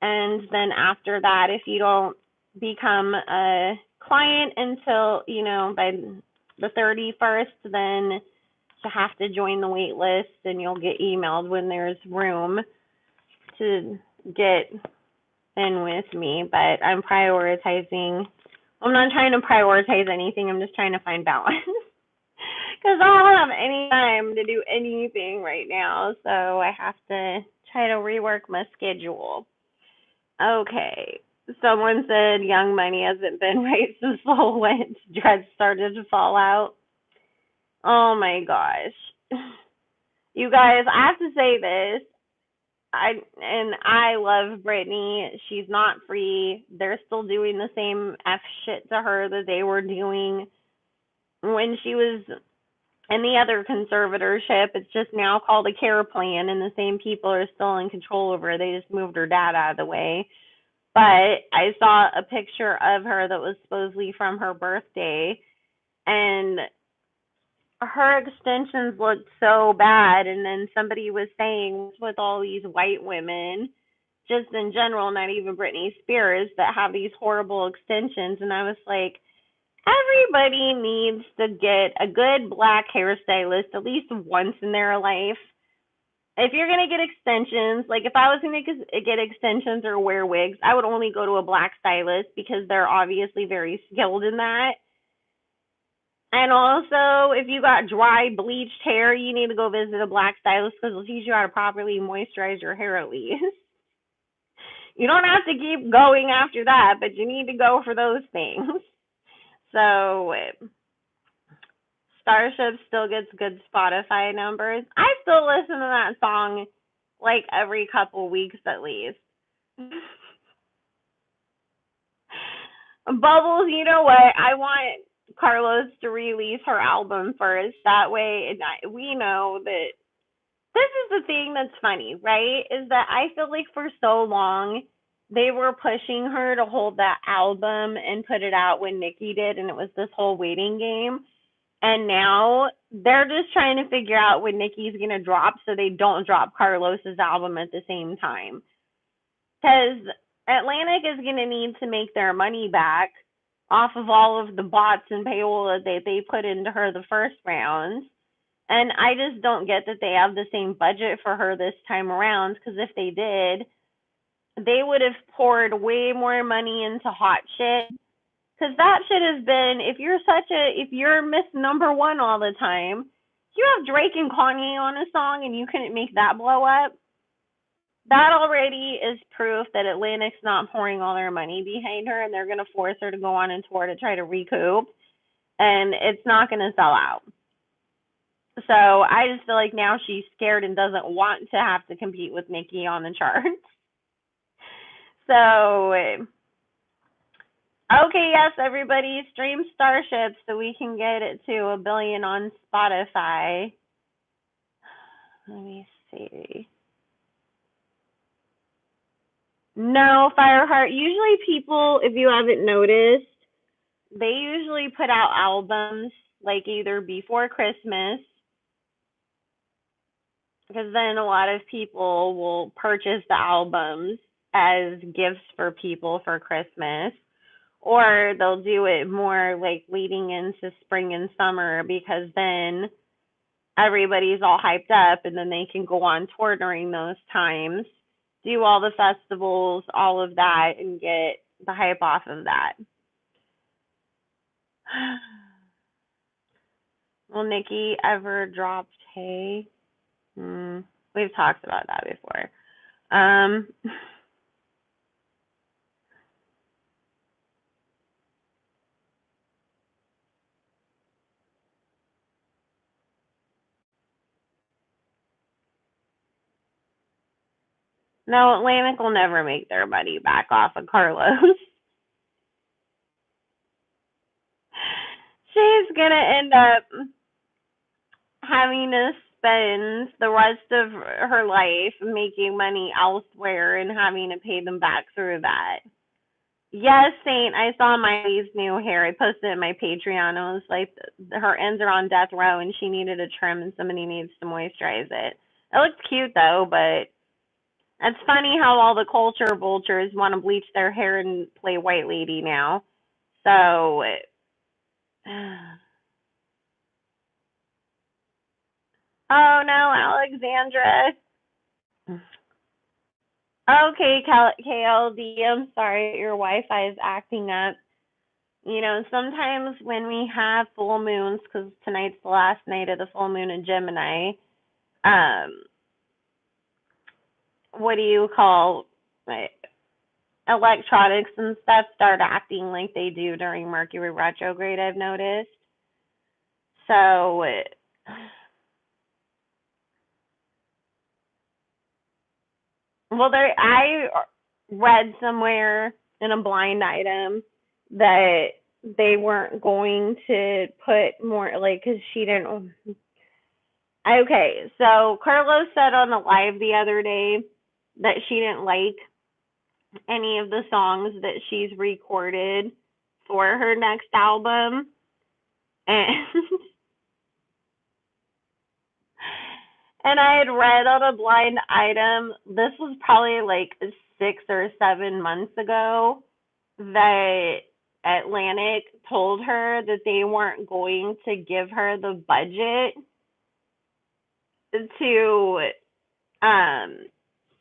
And then after that, if you don't become a client until, by the 31st, then you have to join the wait list and you'll get emailed when there's room to get in with me. But I'm not trying to prioritize anything. I'm just trying to find balance. Because I don't have any time to do anything right now. So I have to try to rework my schedule. Okay. Someone said Young Money hasn't been right since the whole Lance dress started to fall out. Oh my gosh. You guys, I have to say this. I love Brittney. She's not free. They're still doing the same F shit to her that they were doing when she was in the other conservatorship. It's just now called a care plan, and the same people are still in control over her. They just moved her dad out of the way. But I saw a picture of her that was supposedly from her birthday, and her extensions looked so bad. And then somebody was saying, with all these white women, just in general, not even Britney Spears, that have these horrible extensions. And I was like, everybody needs to get a good black hairstylist at least once in their life. If you're going to get extensions, like if I was going to get extensions or wear wigs, I would only go to a black stylist because they're obviously very skilled in that. And also, if you got dry, bleached hair, you need to go visit a black stylist because they'll teach you how to properly moisturize your hair at least. You don't have to keep going after that, but you need to go for those things. So, Starship still gets good Spotify numbers. I still listen to that song like every couple weeks at least. Bubbles, you know what? I want Carlos to release her album first. That way, we know that this is the thing that's funny, right? Is that I feel like for so long they were pushing her to hold that album and put it out when Nicki did, and it was this whole waiting game. And now they're just trying to figure out when Nicki's going to drop so they don't drop Carlos's album at the same time. Because Atlantic is going to need to make their money back off of all of the bots and paywall that they put into her the first round. And I just don't get that they have the same budget for her this time around, because if they did, they would have poured way more money into hot shit. Because that shit has been, if you're Miss Number One all the time, you have Drake and Kanye on a song and you couldn't make that blow up, that already is proof that Atlantic's not pouring all their money behind her, and they're going to force her to go on a tour to try to recoup, and it's not going to sell out. So I just feel like now she's scared and doesn't want to have to compete with Nicki on the charts. So, okay, yes, everybody, stream Starship so we can get it to 1 billion on Spotify. Let me see. No, Fireheart. Usually people, if you haven't noticed, they usually put out albums like either before Christmas, because then a lot of people will purchase the albums as gifts for people for Christmas, or they'll do it more like leading into spring and summer, because then everybody's all hyped up and then they can go on tour during those times, do all the festivals, all of that, and get the hype off of that. Will Nicki ever drop Hey? We've talked about that before. No, Atlantic will never make their money back off of Carlos. She's going to end up having to spend the rest of her life making money elsewhere and having to pay them back through that. Yes, Saint, I saw Miley's new hair. I posted it in my Patreon. It was like her ends are on death row and she needed a trim and somebody needs to moisturize it. It looks cute though, but it's funny how all the culture vultures want to bleach their hair and play white lady now. So, oh no, Alexandra. Okay, KLD, I'm sorry, your Wi-Fi is acting up. You know, sometimes when we have full moons, because tonight's the last night of the full moon in Gemini, um, what do you call like, electronics and stuff start acting like they do during Mercury retrograde, I've noticed. So, well, there, I read somewhere in a blind item that they weren't going to put more, like, because she didn't. Okay, so Carlos said on the live the other day that she didn't like any of the songs that she's recorded for her next album. And and I had read on a blind item, this was probably like 6 or 7 months ago, that Atlantic told her that they weren't going to give her the budget to um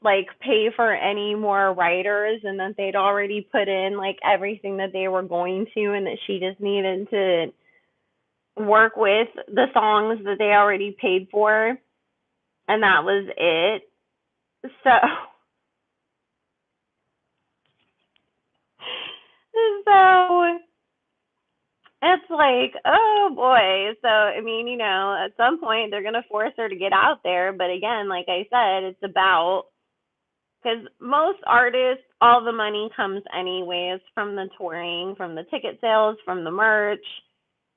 like pay for any more writers and that they'd already put in like everything that they were going to and that she just needed to work with the songs that they already paid for and that was it. So so it's like, oh boy. So I mean, you know, at some point they're gonna force her to get out there, but again, like I said, it's about because most artists, all the money comes anyways from the touring, from the ticket sales, from the merch,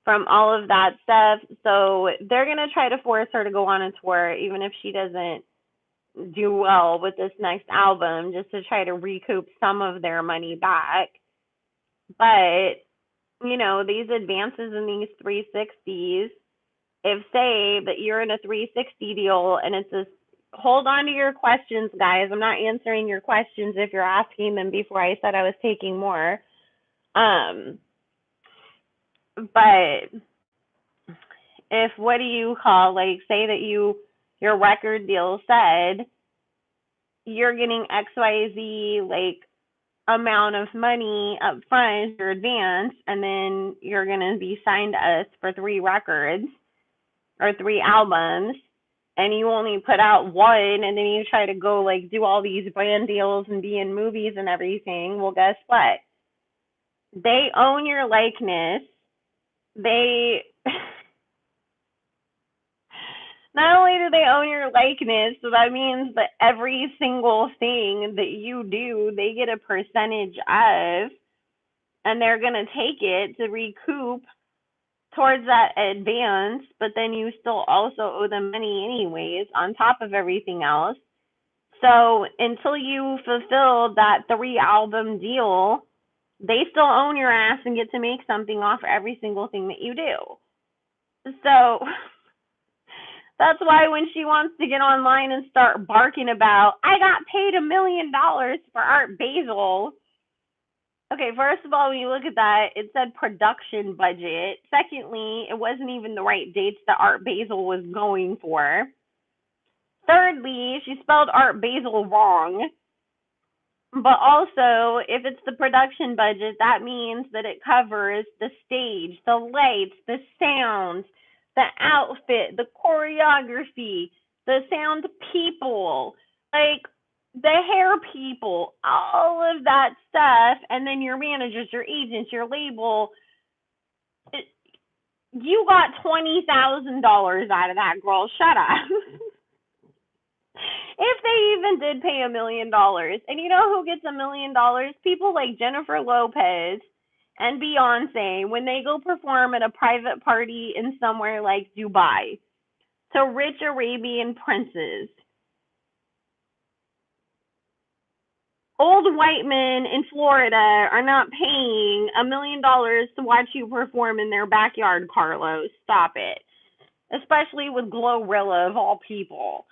from all of that stuff. So they're going to try to force her to go on a tour, even if she doesn't do well with this next album, just to try to recoup some of their money back. But, you know, these advances in these 360s, if say that you're in a 360 deal and it's a hold on to your questions, guys. I'm not answering your questions if you're asking them before I said I was taking more. Um, but if what do you call like say that your record deal said you're getting XYZ like amount of money up front your advance and then you're gonna be signed to us for 3 records or 3 albums and you only put out one and then you try to go like do all these brand deals and be in movies and everything, well guess what? They own your likeness. They not only do they own your likeness, so that means that every single thing that you do, they get a percentage of, and they're going to take it to recoup towards that advance, but then you still also owe them money anyways on top of everything else. So until you fulfill that 3 album deal, they still own your ass and get to make something off every single thing that you do. So that's why when she wants to get online and start barking about, I got paid $1 million for Art Basel. Okay, first of all, when you look at that, it said production budget. Secondly, it wasn't even the right dates that Art Basel was going for. Thirdly, she spelled Art Basel wrong. But also, if it's the production budget, that means that it covers the stage, the lights, the sound, the outfit, the choreography, the sound people, like the hair people, all of that stuff, and then your managers, your agents, your label. It, you got $20,000 out of that, girl. Shut up. If they even did pay $1 million, and you know who gets $1 million? People like Jennifer Lopez and Beyonce when they go perform at a private party in somewhere like Dubai to rich Arabian princes. Old white men in Florida are not paying $1 million to watch you perform in their backyard, Carlos. Stop it. Especially with Glorilla of all people.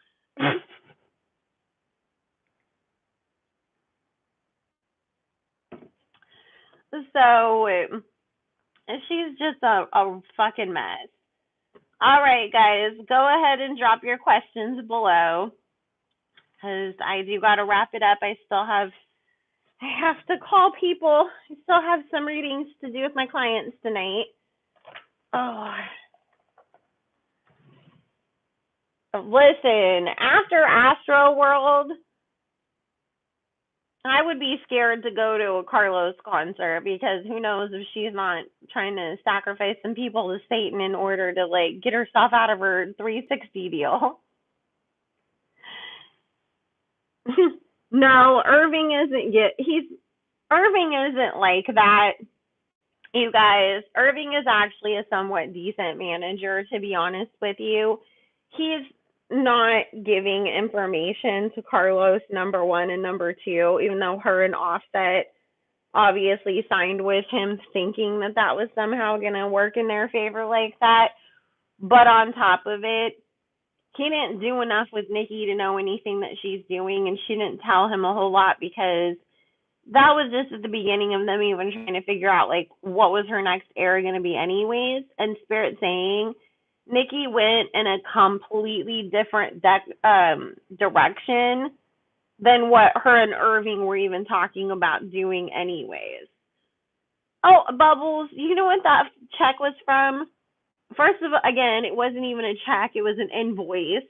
So she's just a fucking mess. All right, guys, go ahead and drop your questions below because I do got to wrap it up. I have to call people. I still have some readings to do with my clients tonight. Oh. Listen, after Astro World, I would be scared to go to a Carlos concert because who knows if she's not trying to sacrifice some people to Satan in order to like get herself out of her 360 deal. No, Irving isn't like that. You guys, Irving is actually a somewhat decent manager, to be honest with you. He's not giving information to Carlos, number one, and number two, even though her and Offset obviously signed with him thinking that that was somehow going to work in their favor like that. But on top of it, he didn't do enough with Nicki to know anything that she's doing, and she didn't tell him a whole lot because that was just at the beginning of them even trying to figure out like what was her next era going to be anyways. And Spirit saying Nicki went in a completely different direction than what her and Irving were even talking about doing anyways. Oh, Bubbles, you know what that check was from? First of all, again, it wasn't even a check, it was an invoice.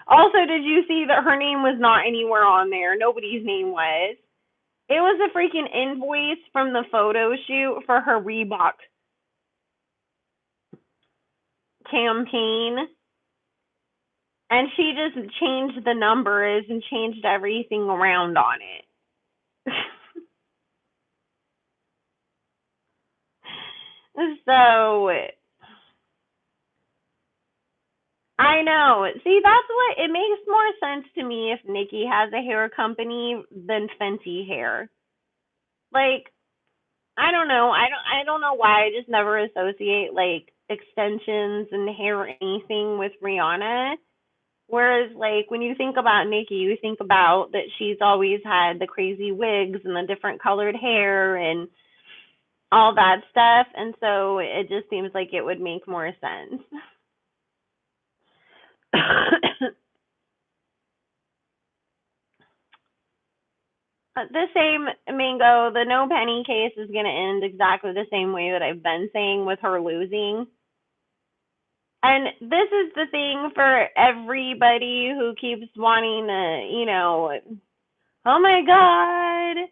Also, did you see that her name was not anywhere on there? Nobody's name was. It was a freaking invoice from the photo shoot for her Reebok campaign. And she just changed the numbers and changed everything around on it. So, I know. See, that's what it makes more sense to me if Nicki has a hair company than Fenty Hair. Like, I don't know. I don't know why I just never associate like extensions and hair or anything with Rihanna. Whereas like when you think about Nicki, you think about that she's always had the crazy wigs and the different colored hair and all that stuff, and so it just seems like it would make more sense. The same, Mango, the no penny case is going to end exactly the same way that I've been saying with her losing. And this is the thing for everybody who keeps wanting to, oh my God,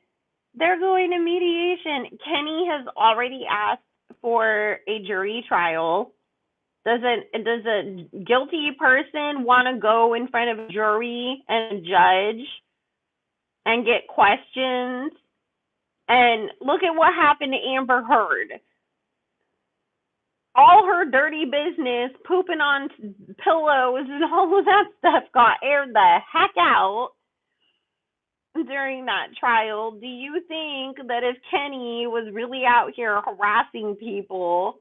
they're going to mediation. Kenny has already asked for a jury trial. Does a guilty person want to go in front of a jury and a judge and get questions? And look at what happened to Amber Heard. All her dirty business, pooping on pillows and all of that stuff got aired the heck out during that trial. Do you think that if Kenny was really out here harassing people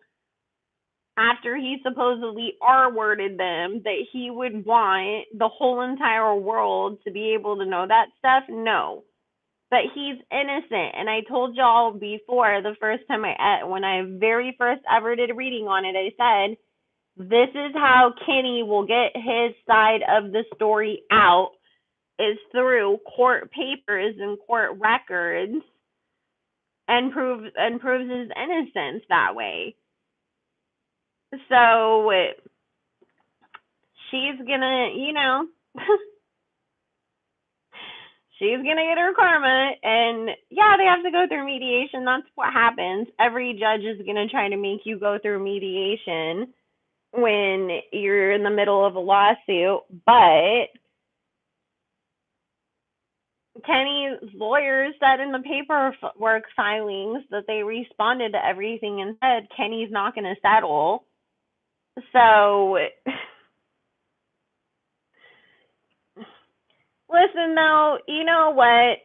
after he supposedly R-worded them, that he would want the whole entire world to be able to know that stuff? No. But he's innocent. And I told y'all before, the first time when I very first ever did a reading on it, I said, this is how Kenny will get his side of the story out, is through court papers and court records, and proves his innocence that way. So she's gonna, she's gonna get her karma, and yeah, they have to go through mediation. That's what happens. Every judge is gonna try to make you go through mediation when you're in the middle of a lawsuit, but Kenny's lawyers said in the paperwork filings that they responded to everything and said Kenny's not going to settle. So, Listen, though, you know what?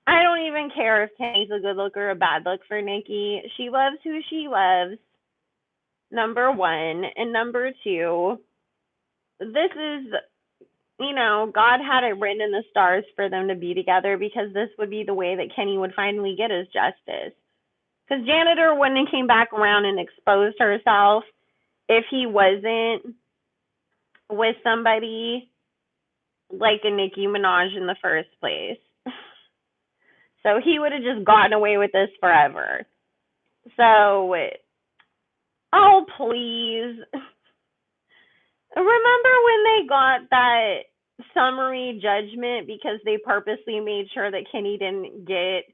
I don't even care if Kenny's a good look or a bad look for Nicki. She loves who she loves, number one. And number two, this is, God had it written in the stars for them to be together because this would be the way that Kenny would finally get his justice. Because Janitor wouldn't have came back around and exposed herself if he wasn't with somebody like a Nicki Minaj in the first place. So he would have just gotten away with this forever. So, oh, please. Remember when they got that summary judgment because they purposely made sure that Kenny didn't get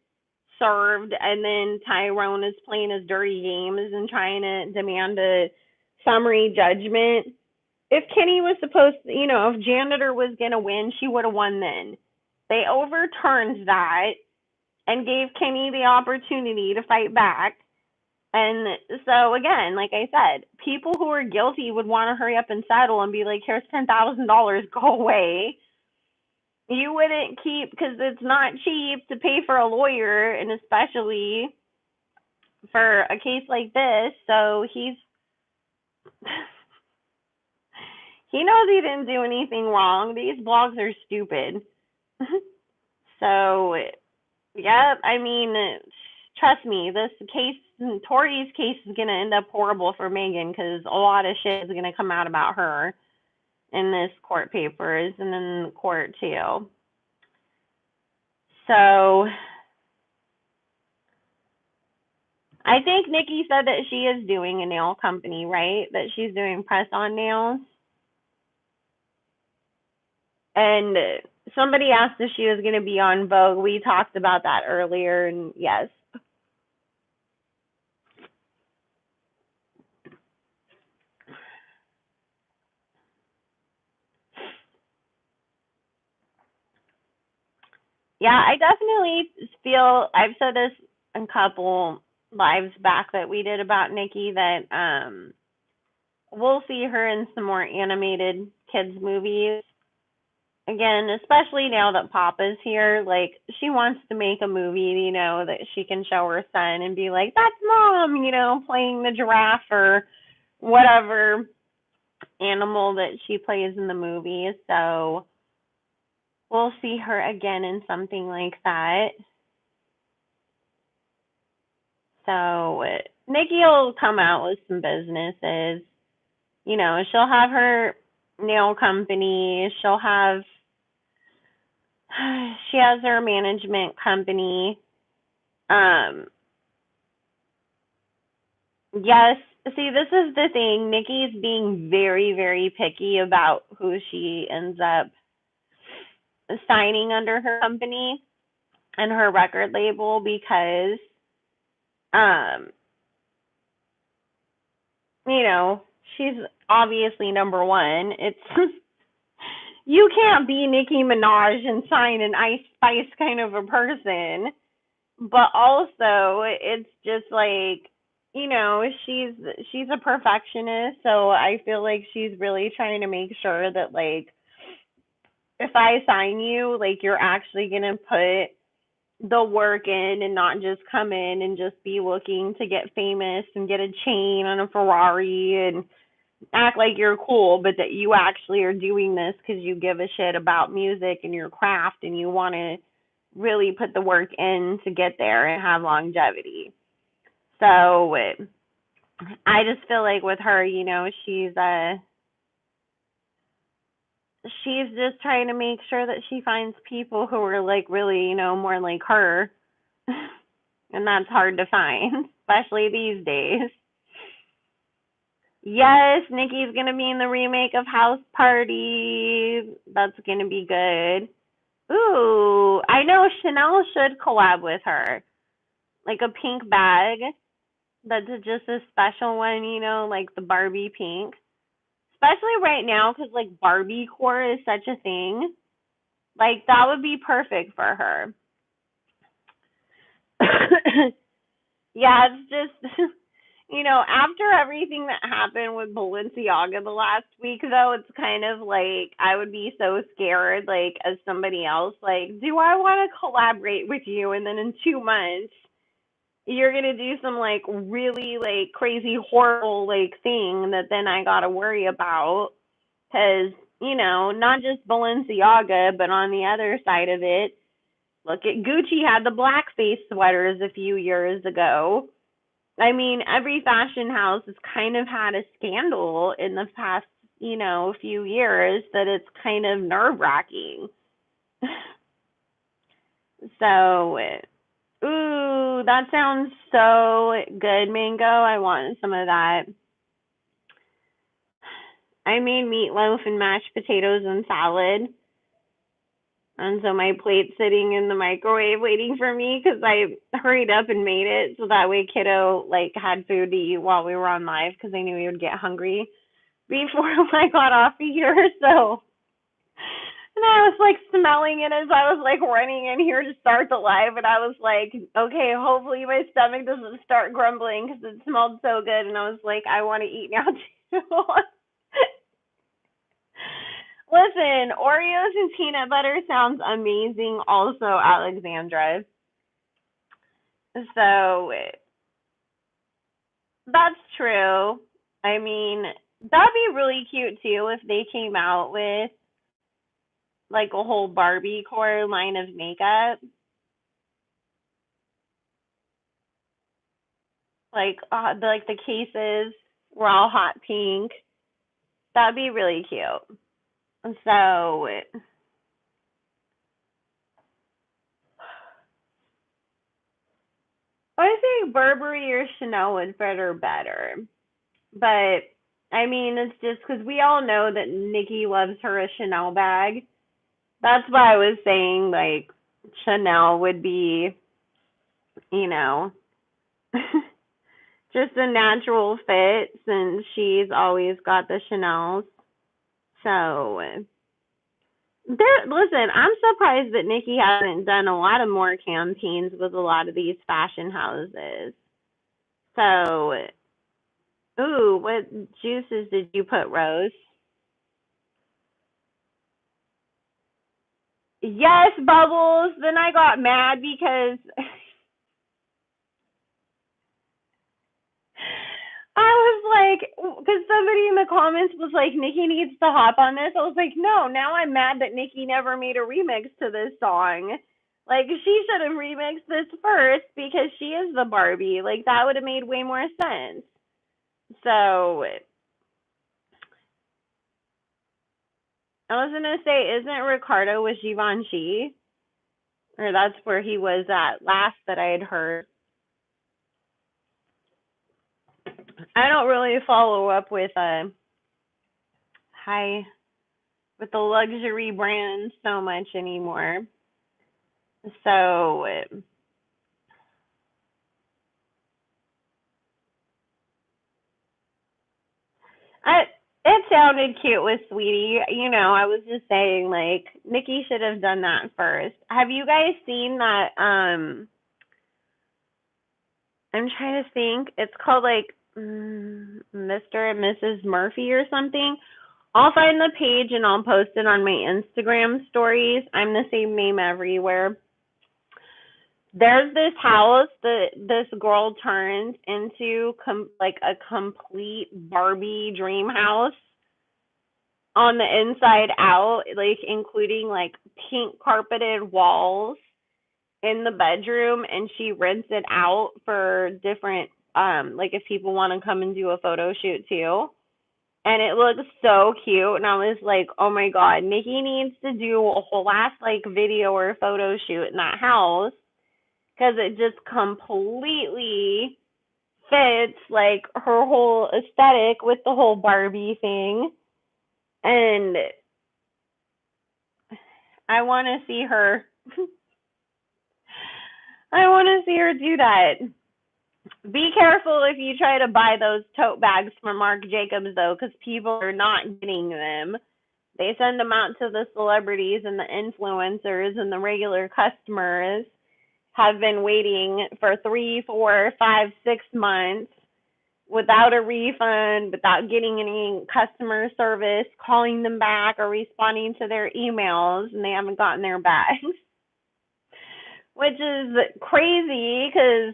served, and then Tyrone is playing his dirty games and trying to demand a summary judgment? If Kenny was supposed to, if Janitor was going to win, she would have won then. They overturned that and gave Kenny the opportunity to fight back. And so, again, like I said, people who are guilty would want to hurry up and settle and be like, here's $10,000, go away. You wouldn't keep, because it's not cheap to pay for a lawyer, and especially for a case like this. So he knows he didn't do anything wrong. These blogs are stupid. So, yeah, I mean, trust me, this case, Tori's case is going to end up horrible for Megan because a lot of shit is going to come out about her in this court papers and in the court too. So, I think Nicki said that she is doing a nail company, right? That she's doing press-on nails. And somebody asked if she was going to be on Vogue. We talked about that earlier, and yes. Yeah, I definitely feel, I've said this a couple lives back that we did about Nicki, that we'll see her in some more animated kids movies. Again, especially now that Papa's here, like, she wants to make a movie, that she can show her son and be like, that's Mom, playing the giraffe or whatever animal that she plays in the movie. So we'll see her again in something like that. So Nicki will come out with some businesses. She'll have her nail company. She has her management company. Yes. See, this is the thing. Nicki's being very, very picky about who she ends up signing under her company and her record label because, she's obviously number one. It's you can't be Nicki Minaj and sign an Ice Spice kind of a person, but also it's just like, she's a perfectionist, so I feel like she's really trying to make sure that, like, if I sign you, like, you're actually gonna put the work in and not just come in and just be looking to get famous and get a chain on a Ferrari and act like you're cool, but that you actually are doing this because you give a shit about music and your craft and you want to really put the work in to get there and have longevity. So I just feel like with her, she's just trying to make sure that she finds people who are like really, more like her. And that's hard to find, especially these days. Yes, Nicki's going to be in the remake of House Party. That's going to be good. Ooh, I know Chanel should collab with her. Like a pink bag that's just a special one, like the Barbie pink. Especially right now because, like, Barbie core is such a thing. Like, that would be perfect for her. Yeah, it's just, After everything that happened with Balenciaga the last week, though, it's kind of like I would be so scared, like, as somebody else, like, do I want to collaborate with you? And then in 2 months, you're going to do some, like, really, like, crazy, horrible, like, thing that then I got to worry about. Because, not just Balenciaga, but on the other side of it, look at Gucci had the blackface sweaters a few years ago. I mean, every fashion house has kind of had a scandal in the past, few years that it's kind of nerve wracking. So, ooh, that sounds so good, Mango. I want some of that. I made meatloaf and mashed potatoes and salad. And so my plate's sitting in the microwave waiting for me because I hurried up and made it so that way kiddo like had food to eat while we were on live because I knew he would get hungry before I got off of here. So, and I was like smelling it as I was like running in here to start the live, and I was like, okay, hopefully my stomach doesn't start grumbling because it smelled so good, and I was like, I want to eat now too. Listen, Oreos and peanut butter sounds amazing also, Alexandra. So that's true. I mean, that'd be really cute too if they came out with like a whole Barbie core line of makeup. Like the cases were all hot pink. That'd be really cute. So I think Burberry or Chanel would fit her better. But I mean, it's just because we all know that Nicki loves her a Chanel bag. That's why I was saying like Chanel would be, you know, just a natural fit since she's always got the Chanels. So listen, I'm surprised that Nicki hasn't done a lot of more campaigns with a lot of these fashion houses. So, ooh, what juices did you put, Rose? Yes, Bubbles. Then I got mad because I was like, because somebody in the comments was like, Nicki needs to hop on this. I was like, no, now I'm mad that Nicki never made a remix to this song. Like, she should have remixed this first because she is the Barbie. Like, that would have made way more sense. So, I was going to say, isn't Ricardo with Givenchy? Or that's where he was at last that I had heard. I don't really follow up with hi with the luxury brands so much anymore. So I it sounded cute with Sweetie. I was just saying like Nicki should have done that first. Have you guys seen that I'm trying to think. It's called like Mr. and Mrs. Murphy or something. I'll find the page and I'll post it on my Instagram stories. I'm the same name everywhere. There's this house that this girl turns into like a complete Barbie dream house on the inside out, like including like pink carpeted walls in the bedroom, and she rents it out for different like if people want to come and do a photo shoot too. And it looks so cute, and I was like, oh my god, Nicki needs to do a whole ass like video or photo shoot in that house because it just completely fits like her whole aesthetic with the whole Barbie thing. And I want to see her. I want to see her do that. Be careful if you try to buy those tote bags from Marc Jacobs, though, because people are not getting them. They send them out to the celebrities and the influencers, and the regular customers have been waiting for 3, 4, 5, 6 months without a refund, without getting any customer service, calling them back or responding to their emails, and they haven't gotten their bags, which is crazy because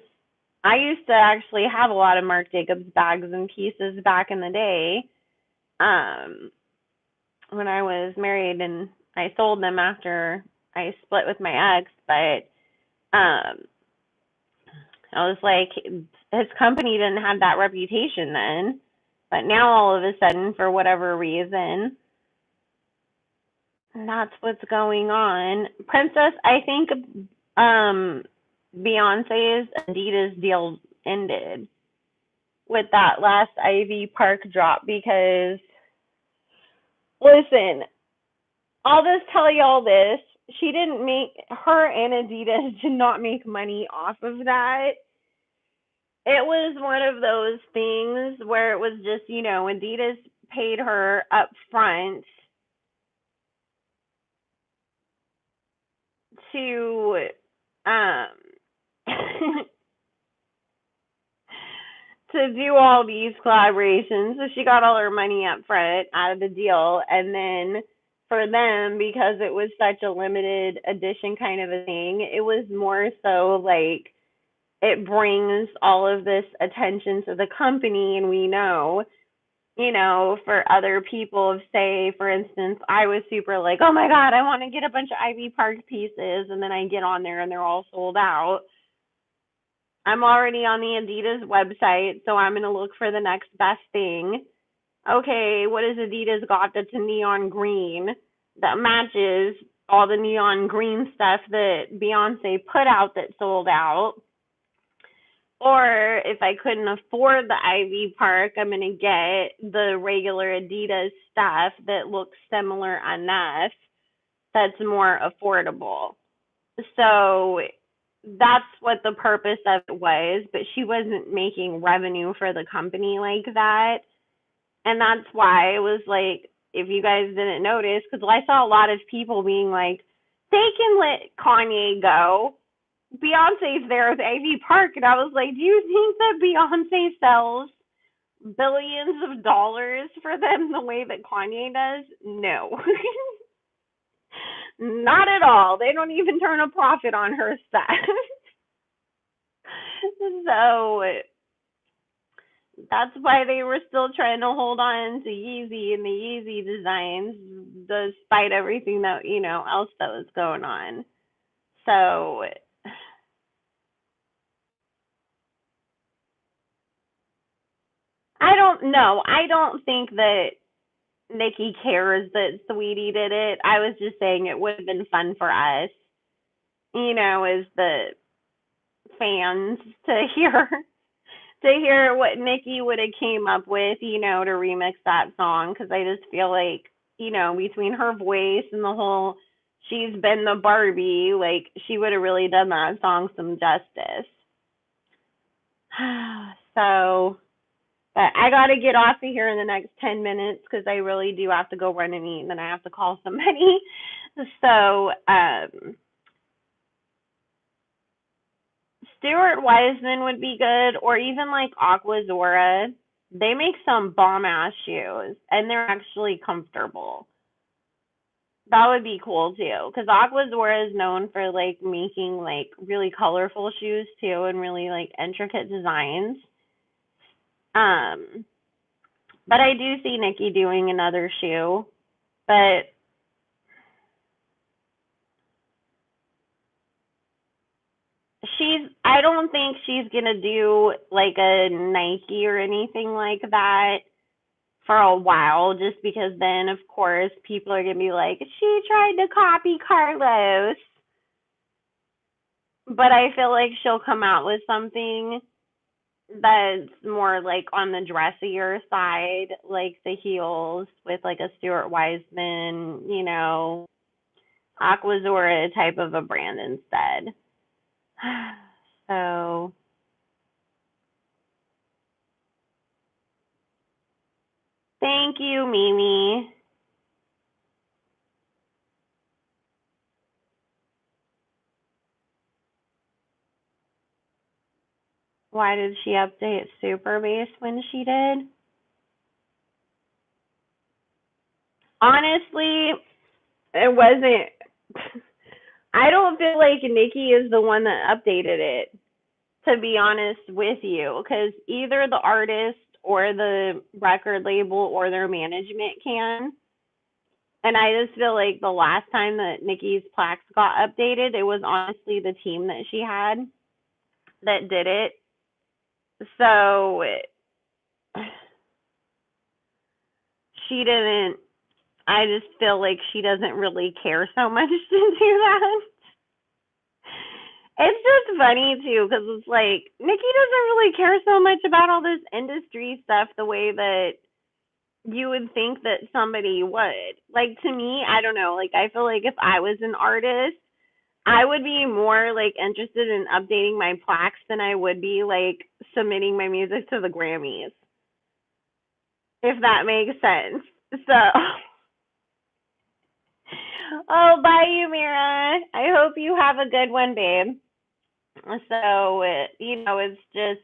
I used to actually have a lot of Marc Jacobs bags and pieces back in the day, when I was married, and I sold them after I split with my ex. But I was like, his company didn't have that reputation then, but now all of a sudden, for whatever reason, that's what's going on. Princess, I think Beyonce's Adidas deal ended with that last Ivy Park drop because, listen, I'll just tell y'all this. She didn't make, her and Adidas did not make money off of that. It was one of those things where it was just, Adidas paid her up front to um to do all these collaborations. So she got all her money up front out of the deal, and then for them, because it was such a limited edition kind of a thing, it was more so like it brings all of this attention to the company, and we know, for other people, say, for instance, I was super like, oh my God, I want to get a bunch of Ivy Park pieces, and then I get on there and they're all sold out. I'm already on the Adidas website, so I'm going to look for the next best thing. Okay, what has Adidas got that's a neon green that matches all the neon green stuff that Beyonce put out that sold out? Or if I couldn't afford the Ivy Park, I'm going to get the regular Adidas stuff that looks similar enough that's more affordable. So that's what the purpose of it was, but she wasn't making revenue for the company like that. And that's why it was like, if you guys didn't notice, because I saw a lot of people being like, they can let Kanye go. Beyonce's there with Ivy Park. And I was like, do you think that Beyonce sells billions of dollars for them the way that Kanye does? No. Not at all. They don't even turn a profit on her stuff. So that's why they were still trying to hold on to Yeezy and the Yeezy designs, despite everything that, else that was going on. So I don't know. I don't think that Nicki cares that Sweetie did it. I was just saying it would have been fun for us, as the fans, to hear what Nicki would have came up with, to remix that song, because I just feel like, between her voice and the whole she's been the Barbie, like she would have really done that song some justice. So, but I got to get off of here in the next 10 minutes because I really do have to go run and eat, and then I have to call somebody. So, Stuart Wiseman would be good, or even like Aquazora. They make some bomb ass shoes, and they're actually comfortable. That would be cool too, because Aquazora is known for like making like really colorful shoes too, and really like intricate designs. Um, but I do see Nicki doing another shoe, but I don't think she's gonna do like a Nike or anything like that for a while, just because then of course people are gonna be like, she tried to copy Carlos. But I feel like she'll come out with something that's more like on the dressier side, like the heels with like a Stuart Wiseman, Aquazora type of a brand instead. So thank you, Mimi. Why did she update Super Bass when she did? Honestly, it wasn't. I don't feel like Nicki is the one that updated it, to be honest with you, because either the artist or the record label or their management can. And I just feel like the last time that Nicki's plaques got updated, it was honestly the team that she had that did it. So she didn't. I just feel like she doesn't really care so much to do that. It's just funny too, because it's like Nicki doesn't really care so much about all this industry stuff the way that you would think that somebody would. Like to me, I don't know. Like I feel like if I was an artist, I would be more like interested in updating my plaques than I would be like submitting my music to the Grammys, if that makes sense. So, oh, bye, you, Mira. I hope you have a good one, babe. So, it's just.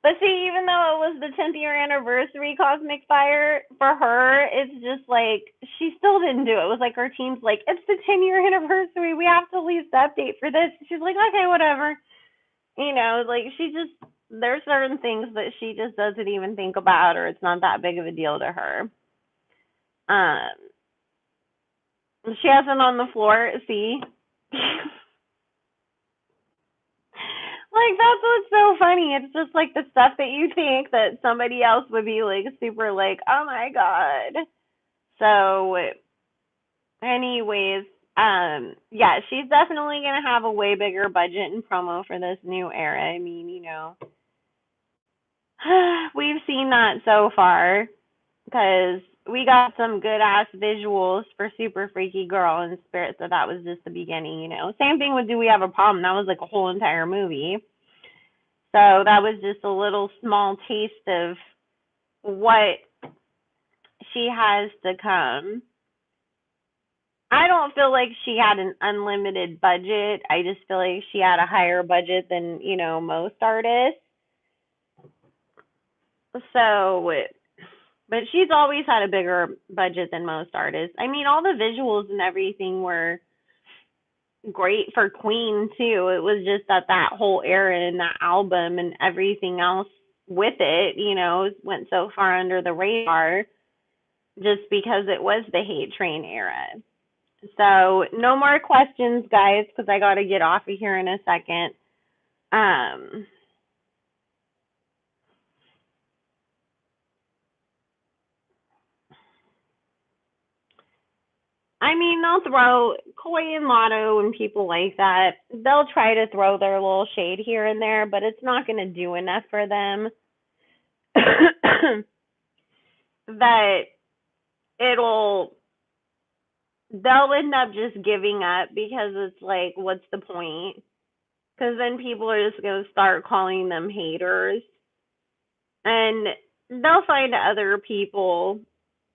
But see, even though it was the 10th year anniversary Cosmic Fire, for her, it's just like, she still didn't do it. It was like her team's like, it's the 10-year anniversary. We have to release the update for this. She's like, okay, whatever. Like she just, there's certain things that she just doesn't even think about, or it's not that big of a deal to her. Um, she has it on the floor, see? Like that's what's so funny. It's just like the stuff that you think that somebody else would be like super like, oh my god. So, anyways, yeah, she's definitely gonna have a way bigger budget and promo for this new era. I mean, we've seen that so far because we got some good ass visuals for Super Freaky Girl and Spirit, so that was just the beginning. Same thing with Do We Have a Problem? That was like a whole entire movie. So that was just a little small taste of what she has to come. I don't feel like she had an unlimited budget. I just feel like she had a higher budget than, most artists. So, but she's always had a bigger budget than most artists. I mean, all the visuals and everything were great for Queen too. It was just that whole era and that album and everything else with it, went so far under the radar just because it was the Hate Train era. So no more questions, guys, because I got to get off of here in a second. I mean, they'll throw Koi and Lotto and people like that. They'll try to throw their little shade here and there, but it's not going to do enough for them that it'll. They'll end up just giving up because it's like, what's the point? Because then people are just going to start calling them haters. And they'll find other people,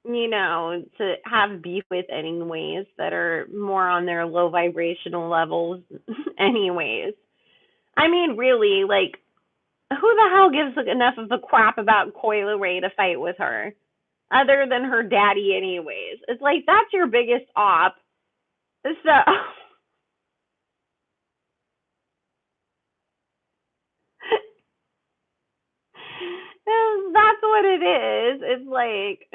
to have beef with anyways that are more on their low vibrational levels anyways. I mean, really, like, who the hell gives enough of a crap about Coi Leray to fight with her? Other than her daddy anyways. It's like, that's your biggest op. So that's what it is. It's like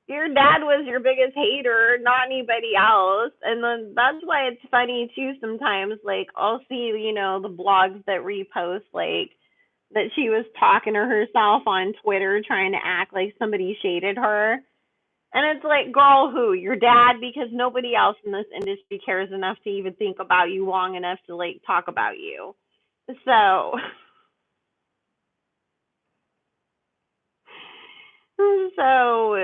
your dad was your biggest hater, not anybody else. And then that's why it's funny too sometimes. Like I'll see, the blogs that repost like that she was talking to herself on Twitter trying to act like somebody shaded her. And it's like, girl, who? Your dad? Because nobody else in this industry cares enough to even think about you long enough to like talk about you. So so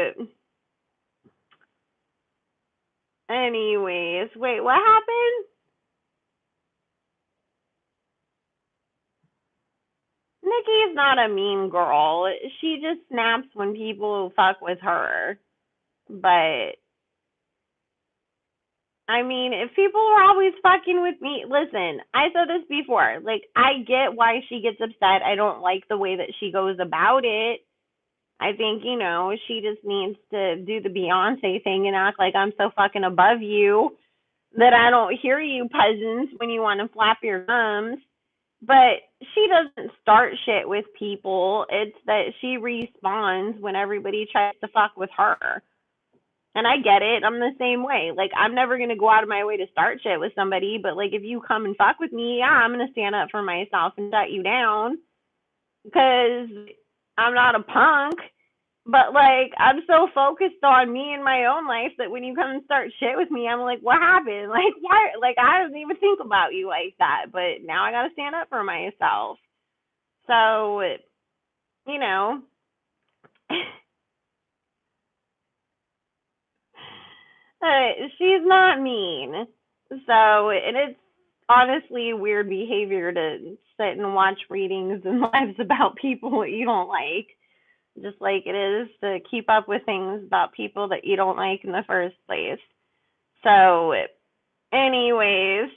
anyways, wait, what happened? Nikki's not a mean girl. She just snaps when people fuck with her. But I mean, if people are always fucking with me, listen, I said this before. Like, I get why she gets upset. I don't like the way that she goes about it. I think, she just needs to do the Beyonce thing and act like I'm so fucking above you that I don't hear you peasants when you want to flap your gums. But she doesn't start shit with people. It's that she responds when everybody tries to fuck with her. And I get it. I'm the same way. Like, I'm never going to go out of my way to start shit with somebody. But, like, if you come and fuck with me, yeah, I'm going to stand up for myself and shut you down. Because I'm not a punk. But, like, I'm so focused on me and my own life that when you come and start shit with me, I'm like, what happened? Like, why? Like, I didn't even think about you like that. But now I got to stand up for myself. So, you know, she's not mean. So, and it's honestly weird behavior to sit and watch readings and lives about people that you don't like. Just like it is to keep up with things about people that you don't like in the first place. So, anyways,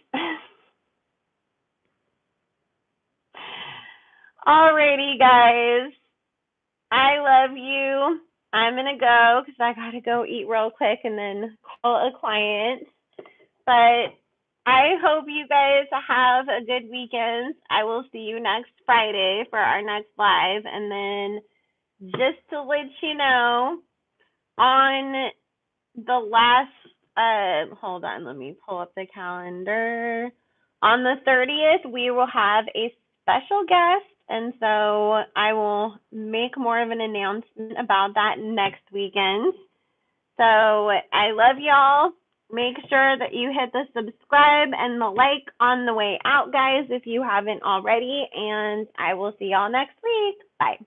alrighty, guys. I love you. I'm going to go because I got to go eat real quick and then call a client. But I hope you guys have a good weekend. I will see you next Friday for our next live. And then just to let you know, on the last, hold on, let me pull up the calendar. On the 30th, we will have a special guest. And so I will make more of an announcement about that next weekend. So I love y'all. Make sure that you hit the subscribe and the like on the way out, guys, if you haven't already. And I will see y'all next week. Bye.